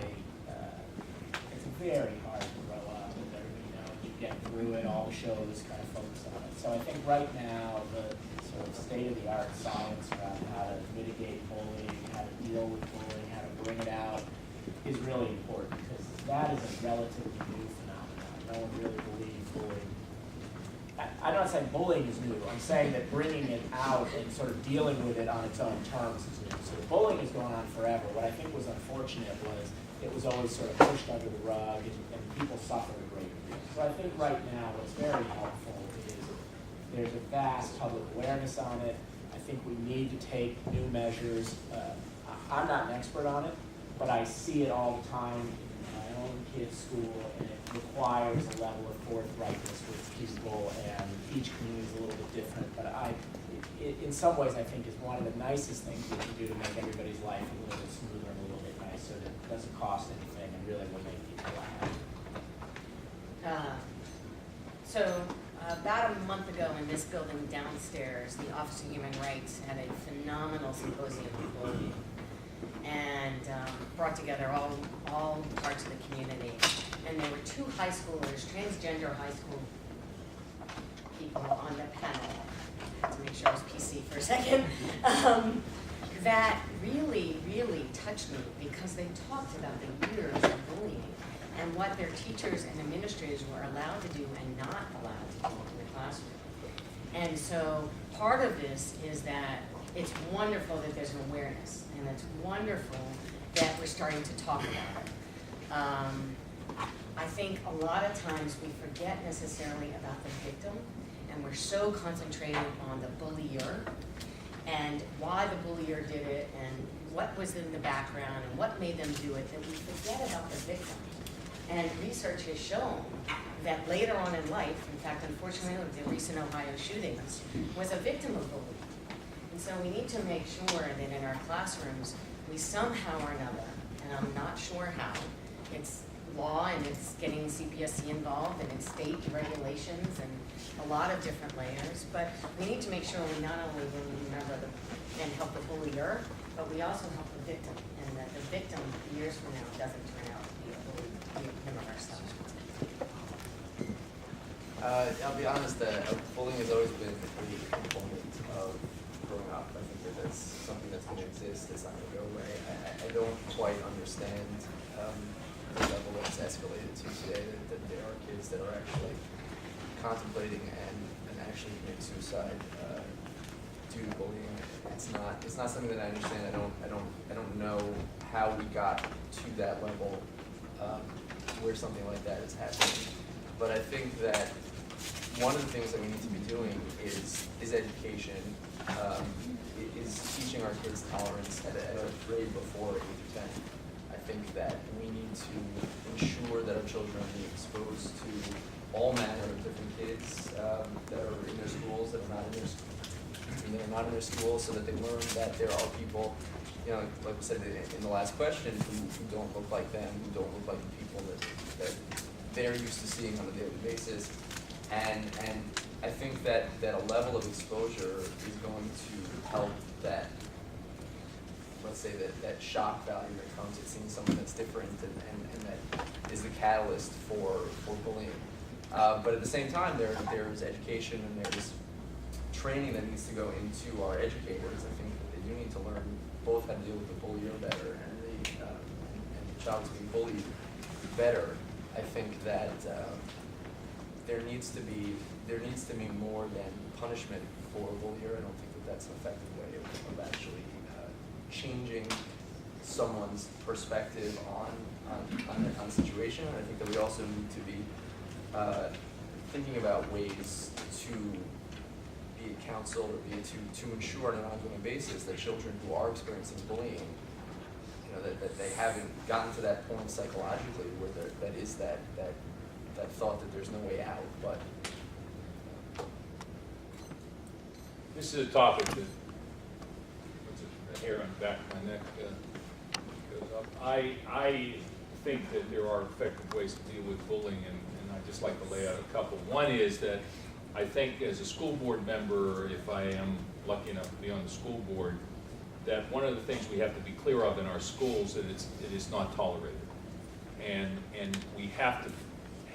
Speaker 8: it's very hard to grow up with everybody knows you get through it, all the shows kind of focus on it. So I think right now the sort of state-of-the-art science around how to mitigate bullying, how to deal with bullying, how to bring it out is really important, because that is a relatively new phenomenon. No one really believes bullying. I'm not saying bullying is new. I'm saying that bringing it out and sort of dealing with it on its own terms is new. So bullying has gone on forever. What I think was unfortunate was it was always sort of pushed under the rug, and people suffered a great deal. So I think right now what's very helpful is there's a vast public awareness on it. I think we need to take new measures. I'm not an expert on it, but I see it all the time in my own kids' school, and it requires a level of forthrightness with people, and each community is a little bit different. But in some ways, I think is one of the nicest things we can do to make everybody's life a little bit smoother and a little bit nicer that doesn't cost anything and really will make people laugh.
Speaker 7: About a month ago in this building downstairs, the Office of Human Rights had a phenomenal symposium on bullying and brought together all parts of the community. And there were 2 high schoolers, transgender high school people on the panel, to make sure I was PC for a second, that really, really touched me because they talked about the years of bullying and what their teachers and administrators were allowed to do and not allowed to do in the classroom. And so part of this is that it's wonderful that there's an awareness, and it's wonderful that we're starting to talk about it. I think a lot of times we forget necessarily about the victim, and we're so concentrated on the bullier and why the bullier did it and what was in the background and what made them do it, that we forget about the victim. And research has shown that later on in life, in fact, unfortunately, the recent Ohio shootings was a victim of bullying. And so we need to make sure that in our classrooms, we somehow or another, and I'm not sure how, it's law and it's getting CPSC involved and it's state regulations and a lot of different layers, but we need to make sure we not only remember and help the bullier, but we also help the victim, and that the victim years from now doesn't turn out to be a bully, him or herself.
Speaker 6: I'll be honest, bullying has always been a component of growing up. I think that that's something that's going to exist. It's not going to go away. I don't quite understand the level that it's escalated to today, that there are kids that are actually contemplating and actually commit suicide due to bullying. It's not something that I understand. I don't know how we got to that level where something like that is happening. But I think that one of the things that we need to be doing is education, is teaching our kids tolerance at a grade before 8 to 10. I think that we need to ensure that our children are being exposed to all manner of different kids that are in their schools, that are not in their schools, so that they learn that there are people, you know, like we said in the last question, who don't look like them, who don't look like the people that they're used to seeing on a daily basis. And I think that a level of exposure is going to help that, let's say that shock value that comes at seeing someone that's different and that is the catalyst for bullying. But at the same time, there's education and there's training that needs to go into our educators. I think that they do need to learn both how to deal with the bullier better and the child who's being bullied better. I think that there needs to be more than punishment for a bullier. I don't think that that's an effective way of actually changing someone's perspective on the situation. And I think that we also need to be thinking about ways to be it counsel or be it to ensure on an ongoing basis that children who are experiencing bullying, you know, that they haven't gotten to that point psychologically where that is that thought that there's no way out. But
Speaker 5: this is a topic that the hair on the back of my neck goes up. I think that there are effective ways to deal with bullying, and I'd just like to lay out a couple. One is that I think as a school board member, if I am lucky enough to be on the school board, that one of the things we have to be clear of in our schools that it is not tolerated. And we have to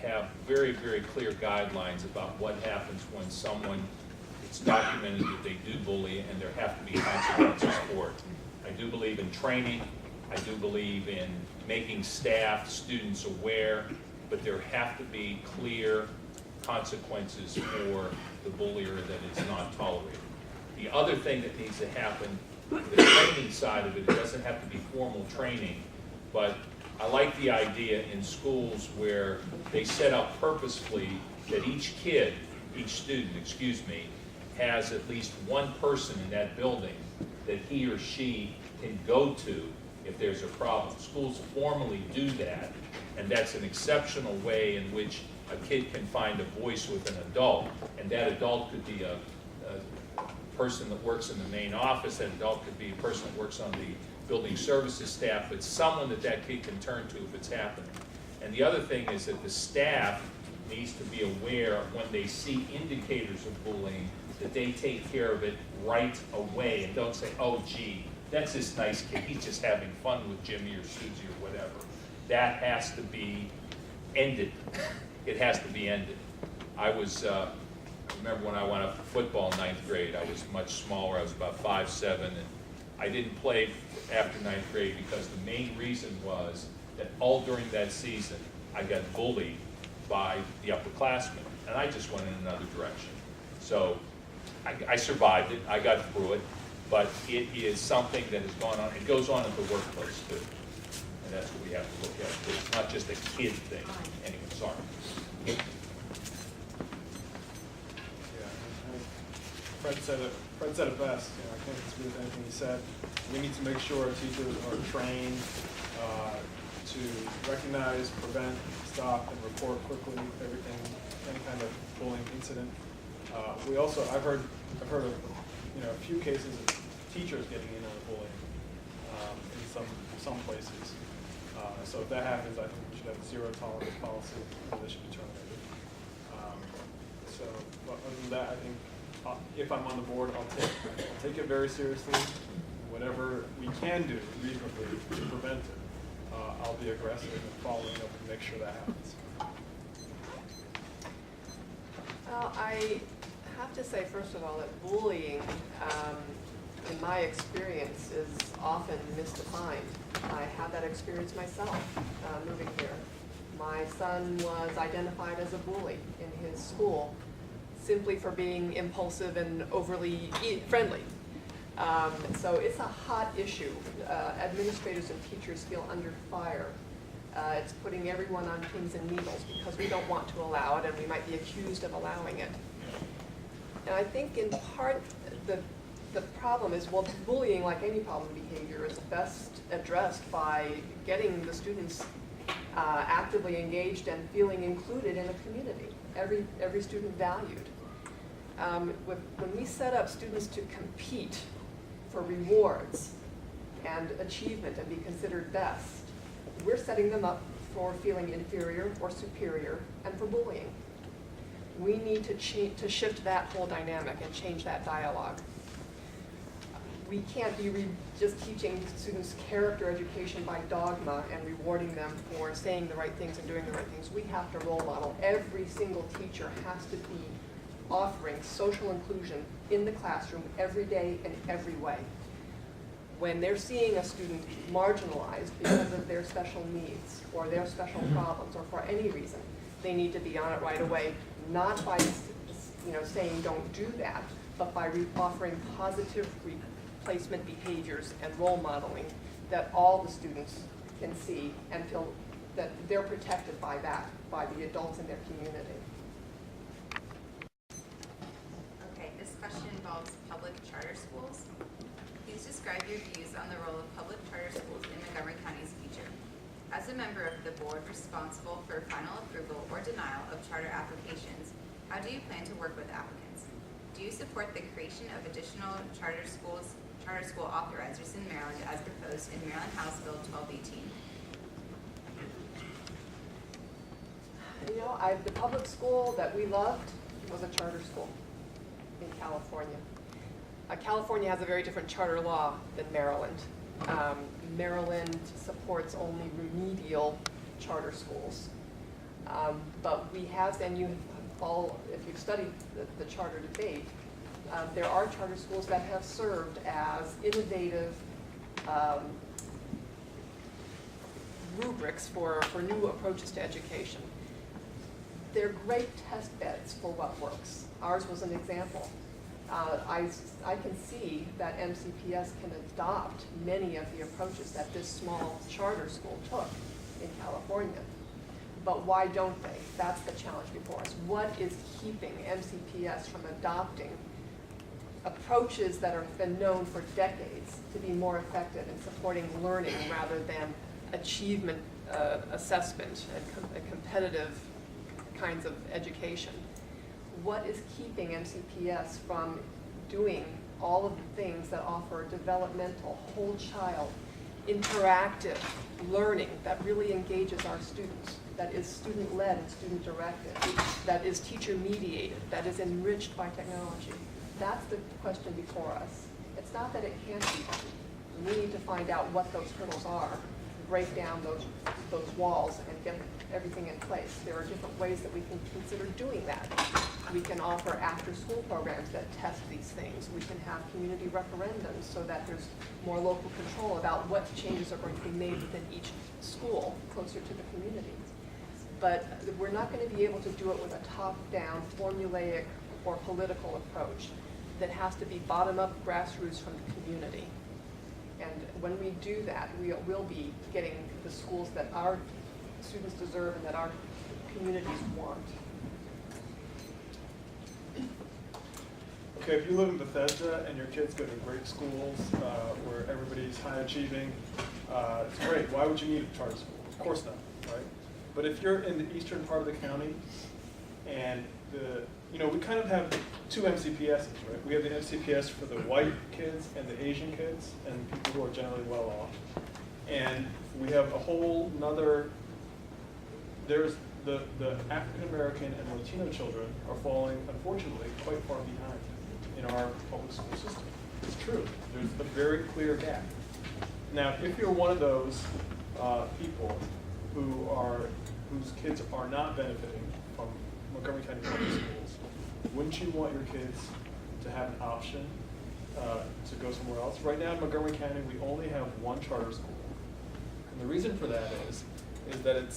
Speaker 5: have very, very clear guidelines about what happens when someone, it's documented that they do bully and there have to be consequences for it. I do believe in training. I do believe in making staff, students aware, but there have to be clear consequences for the bullier that is not tolerated. The other thing that needs to happen, the training side of it, it doesn't have to be formal training, but I like the idea in schools where they set up purposefully that each student, has at least one person in that building that he or she can go to if there's a problem. Schools formally do that, and that's an exceptional way in which a kid can find a voice with an adult, and that adult could be a person that works in the main office, that adult could be a person that works on the building services staff, but someone that kid can turn to if it's happening. And the other thing is that the staff needs to be aware when they see indicators of bullying that they take care of it right away and don't say, oh gee, that's this nice kid, he's just having fun with Jimmy or Susie or whatever. That has to be ended. It has to be ended. I remember when I went up to football in 9th grade, I was much smaller, I was about 5'7", and I didn't play after 9th grade because the main reason was that all during that season, I got bullied by the upperclassmen, and I just went in another direction. So I survived it, I got through it, but it is something that has gone on, it goes on at the workplace too. And that's what we have to look at. It's not just a kid thing. Anyway, sorry.
Speaker 4: Yeah, Fred said it best. You know, I can't disagree with anything he said. We need to make sure our teachers are trained to recognize, prevent, stop, and report quickly any kind of bullying incident. We also, I've heard of a few cases of teachers getting in on bullying in some places. So if that happens, I think we should have a zero tolerance policy, and they should be terminated. But other than that, I think if I'm on the board, I'll take it very seriously. Whatever we can do reasonably to prevent it, I'll be aggressive in following up and make sure that happens.
Speaker 2: Well, I have to say, first of all, that bullying, in my experience, is often misdefined. I had that experience myself moving here. My son was identified as a bully in his school simply for being impulsive and overly friendly. So it's a hot issue. Administrators and teachers feel under fire. It's putting everyone on pins and needles because we don't want to allow it and we might be accused of allowing it. And I think in part the problem is, well, bullying, like any problem behavior, is best addressed by getting the students actively engaged and feeling included in a community, every student valued. When we set up students to compete for rewards and achievement and be considered best, we're setting them up for feeling inferior or superior and for bullying. We need to shift that whole dynamic and change that dialogue. We can't be just teaching students character education by dogma and rewarding them for saying the right things and doing the right things. We have to role model. Every single teacher has to be offering social inclusion in the classroom every day in every way. When they're seeing a student marginalized because of their special needs or their special problems or for any reason, they need to be on it right away, not by saying don't do that, but by offering positive replacement behaviors and role modeling that all the students can see and feel that they're protected by that, by the adults in their community.
Speaker 11: Okay, this question involves public charter schools. Please describe your views on the role of public charter schools in Montgomery County's future. As a member of the board responsible for final approval or denial of charter applications, how do you plan to work with applicants? Do you support the creation of additional charter school authorizers in Maryland as proposed in Maryland House Bill 1218?
Speaker 2: The public school that we loved was a charter school in California. California has a very different charter law than Maryland. Maryland supports only remedial charter schools. But we have, and if you've studied the charter debate, there are charter schools that have served as innovative rubrics for new approaches to education. They're great test beds for what works. Ours was an example. I can see that MCPS can adopt many of the approaches that this small charter school took in California. But why don't they? That's the challenge before us. What is keeping MCPS from adopting approaches that have been known for decades to be more effective in supporting learning rather than achievement assessment and competitive kinds of education? What is keeping MCPS from doing all of the things that offer developmental, whole child, interactive learning that really engages our students? that is student-led and student-directed, that is teacher-mediated, that is enriched by technology. That's the question before us. It's not that it can't be done. We need to find out what those hurdles are, break down those walls, and get everything in place. There are different ways that we can consider doing that. We can offer after-school programs that test these things. We can have community referendums so that there's more local control about what changes are going to be made within each school closer to the community. But we're not going to be able to do it with a top-down, formulaic, or political approach. That has to be bottom-up, grassroots from the community. And when we do that, we will be getting the schools that our students deserve and that our communities want.
Speaker 4: Okay, if you live in Bethesda and your kids go to great schools where everybody's high achieving, it's great. Why would you need a charter school? Of course not, right? But if you're in the eastern part of the county and we kind of have two MCPSs, right? We have the MCPS for the white kids and the Asian kids and people who are generally well off. And we have a whole nother, there's the African American and Latino children are falling, unfortunately, quite far behind in our public school system. It's true. There's a very clear gap. Now, if you're one of those people whose kids are not benefiting from Montgomery County Public Schools, wouldn't you want your kids to have an option to go somewhere else? Right now in Montgomery County, we only have one charter school. And the reason for that is that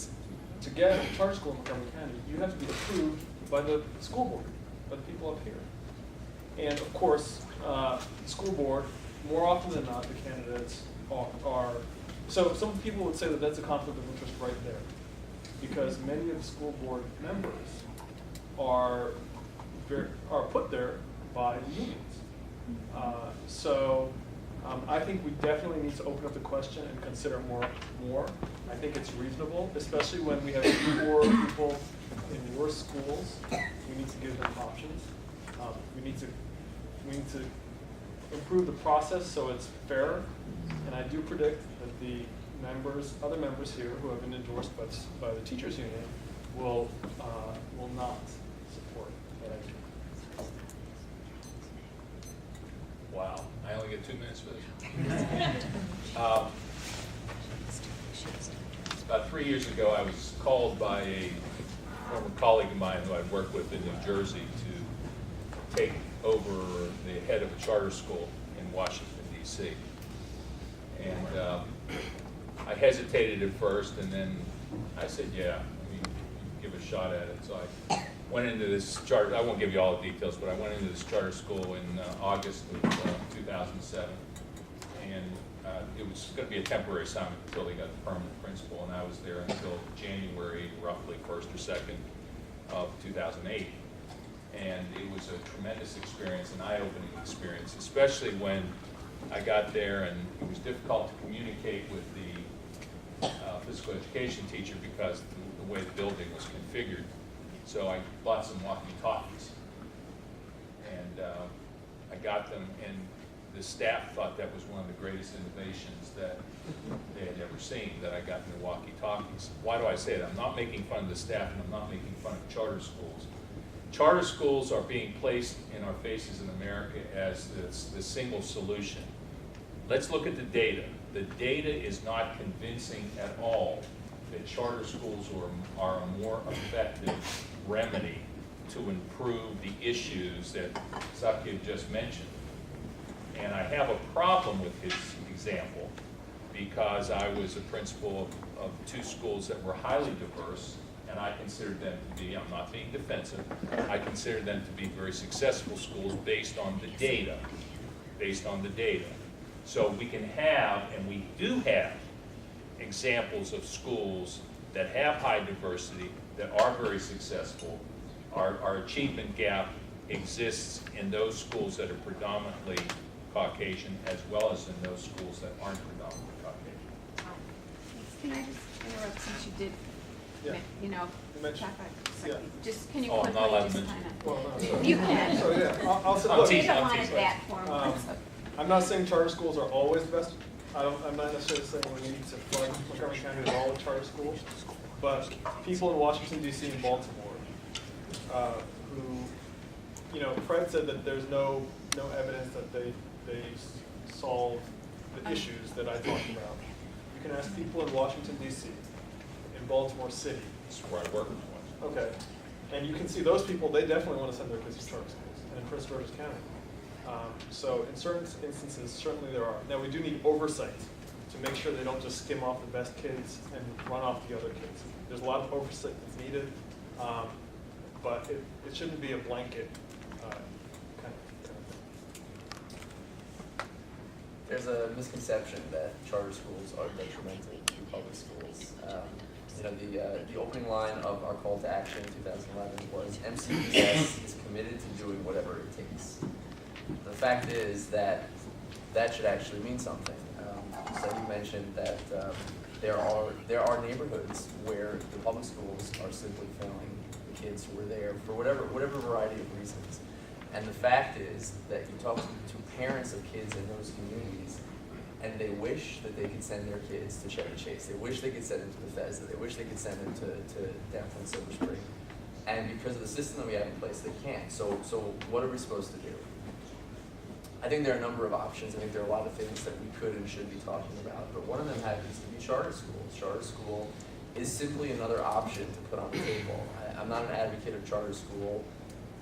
Speaker 4: to get a charter school in Montgomery County, you have to be approved by the school board, by the people up here. And of course, the school board, more often than not, the candidates are so some people would say that that's a conflict of interest right there, because many of the school board members are put there by the unions. I think we definitely need to open up the question and consider more. I think it's reasonable, especially when we have poor people in worse schools. We need to give them options. We need to improve the process so it's fair. And I do predict that the other members here who have been endorsed by the teachers union will not support that idea.
Speaker 5: Wow, I only get 2 minutes for this. About 3 years ago, I was called by a former colleague of mine who I'd worked with in New Jersey to take over the head of a charter school in Washington, D.C. And I hesitated at first, and then I said, yeah, give a shot at it. So I went into this charter, I won't give you all the details, but I went into this charter school in August of 2007. And it was going to be a temporary assignment until they got the permanent principal, and I was there until January, roughly 1st or 2nd of 2008. And it was a tremendous experience, an eye-opening experience, especially when I got there and it was difficult to communicate with the physical education teacher because the way the building was configured. So I bought some walkie-talkies, and I got them, and the staff thought that was one of the greatest innovations that they had ever seen, that I got in the walkie-talkies. Why do I say that? I'm not making fun of the staff, and I'm not making fun of charter schools. Charter schools are being placed in our faces in America as the single solution. Let's look at the data. The data is not convincing at all that charter schools are a more effective remedy to improve the issues that Zakib just mentioned. And I have a problem with his example because I was a principal of 2 schools that were highly diverse, and I considered them to be, I'm not being defensive, I considered them to be very successful schools based on the data. So we can have, and we do have, examples of schools that have high diversity, that are very successful. Our achievement gap exists in those schools that are predominantly Caucasian, as well as in those schools that aren't predominantly Caucasian.
Speaker 1: Can I just interrupt since you did,
Speaker 4: You mentioned-
Speaker 1: talk about, just, can you
Speaker 5: Oh, I'm not
Speaker 1: quickly
Speaker 5: allowed to
Speaker 1: just
Speaker 5: mention.
Speaker 1: kind
Speaker 4: Well, no,
Speaker 1: of,
Speaker 4: sorry.
Speaker 1: you can.
Speaker 4: So yeah, I'll say,
Speaker 5: I'm
Speaker 4: look,
Speaker 5: teasing.
Speaker 1: We don't want it that formal.
Speaker 4: I'm not saying charter schools are always the best. I'm not necessarily saying we need to flood Montgomery County with all the charter schools. but people in Washington, D.C. and Baltimore, who, you know, Fred said that there's no evidence that they solved the issues that I talked about. You can ask people in Washington, D.C., in Baltimore City.
Speaker 5: That's where I work.
Speaker 4: Okay, and you can see those people, they definitely want to send their kids to charter schools, and in Prince George's County. So in certain instances, certainly there are. Now, we do need oversight to make sure they don't just skim off the best kids and run off the other kids. There's a lot of oversight that's needed, but it shouldn't be a blanket kind of thing.
Speaker 6: There's a misconception that charter schools are detrimental to public schools. You know, the opening line of our call to action in 2011 was MCPS is committed to doing whatever it takes. The fact is that should actually mean something. So you mentioned that there are neighborhoods where the public schools are simply failing the kids who are there for whatever variety of reasons. And the fact is that you talk to parents of kids in those communities, and they wish that they could send their kids to Chevy Chase. They wish they could send them to Bethesda. They wish they could send them to downtown Silver Spring. And because of the system that we have in place, they can't. So what are we supposed to do? I think there are a number of options. I think there are a lot of things that we could and should be talking about. But one of them happens to be charter schools. Charter school is simply another option to put on the table. I'm not an advocate of charter school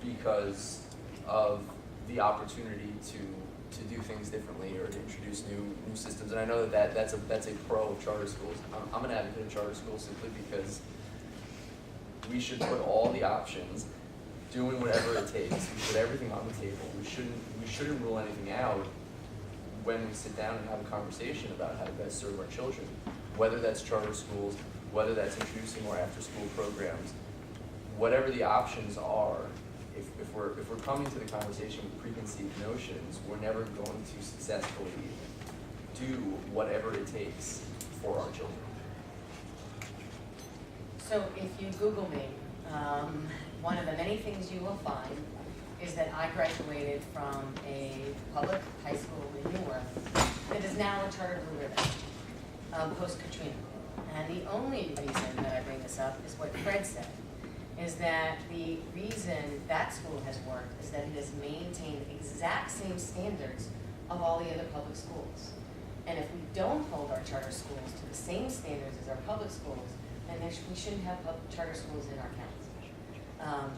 Speaker 6: because of the opportunity to do things differently or to introduce new systems. And I know that's a pro of charter schools. I'm an advocate of charter schools simply because we should put all the options, doing whatever it takes. We put everything on the table. We shouldn't rule anything out when we sit down and have a conversation about how to best serve our children. Whether that's charter schools, whether that's introducing more after-school programs, whatever the options are. If we're coming to the conversation with preconceived notions, we're never going to successfully do whatever it takes for our children.
Speaker 7: So if you Google me, one of the many things you will find is that I graduated from a public high school in New Orleans that is now a charter Blue Ribbon, post-Katrina. And the only reason that I bring this up is what Fred said, is that the reason that school has worked is that it has maintained exact same standards of all the other public schools. And if we don't hold our charter schools to the same standards as our public schools, then we shouldn't have charter schools in our counties.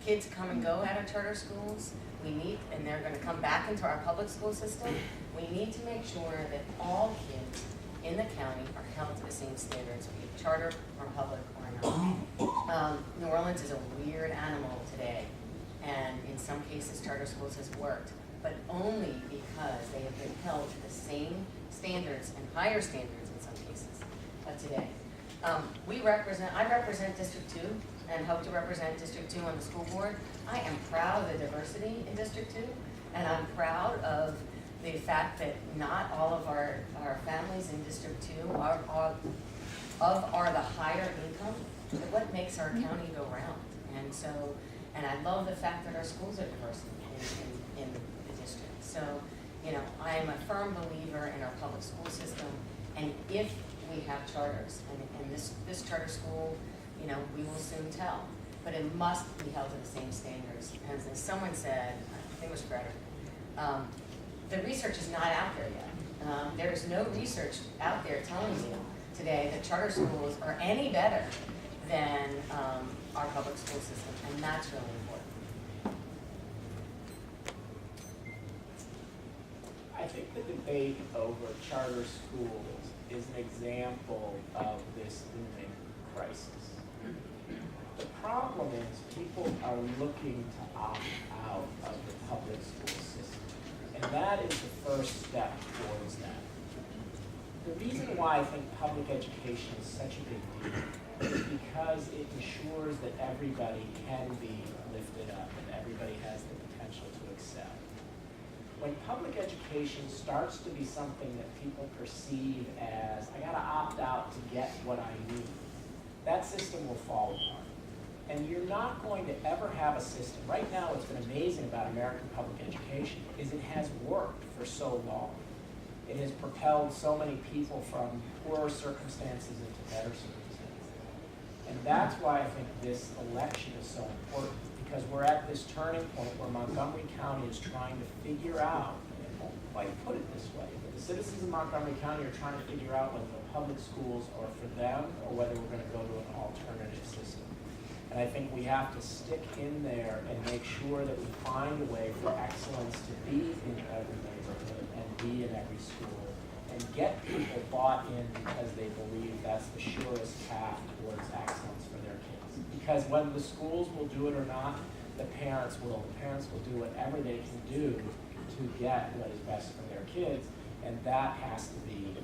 Speaker 7: Kids come and go out of charter schools. We need, and they're going to come back into our public school system. We need to make sure that all kids in the county are held to the same standards, be it charter or public or not. New Orleans is a weird animal today, and in some cases charter schools has worked, but only because they have been held to the same standards and higher standards in some cases today. I represent District 2 and hope to represent District 2 on the school board. I am proud of the diversity in District 2, and I'm proud of the fact that not all of our families in District 2 are the higher income, but what makes our county go round. And I love the fact that our schools are diverse in the district. So, you know, I am a firm believer in our public school system, and if we have charters, and this charter school, you know, we will soon tell, but it must be held to the same standards. And as someone said, I think it was Frederick, the research is not out there yet. There is no research out there telling you today that charter schools are any better than our public school system, and that's really important.
Speaker 8: I think the debate over charter schools is an example of this looming crisis. The problem is people are looking to opt out of the public school system, and that is the first step towards that. The reason why I think public education is such a big deal is because it ensures that everybody can be lifted up and everybody has the potential to excel. When public education starts to be something that people perceive as, I gotta opt out to get what I need, that system will fall apart. And you're not going to ever have a system. Right now, what's been amazing about American public education is it has worked for so long. It has propelled so many people from poorer circumstances into better circumstances. And that's why I think this election is so important, because we're at this turning point where Montgomery County is trying to figure out, and I won't quite put it this way, but the citizens of Montgomery County are trying to figure out whether the public schools are for them or whether we're going to go to an alternative system. And I think we have to stick in there and make sure that we find a way for excellence to be in every neighborhood and be in every school and get people bought in because they believe that's the surest path towards excellence for their kids. Because whether the schools will do it or not, the parents will. The parents will do whatever they can do to get what is best for their kids, and that has to be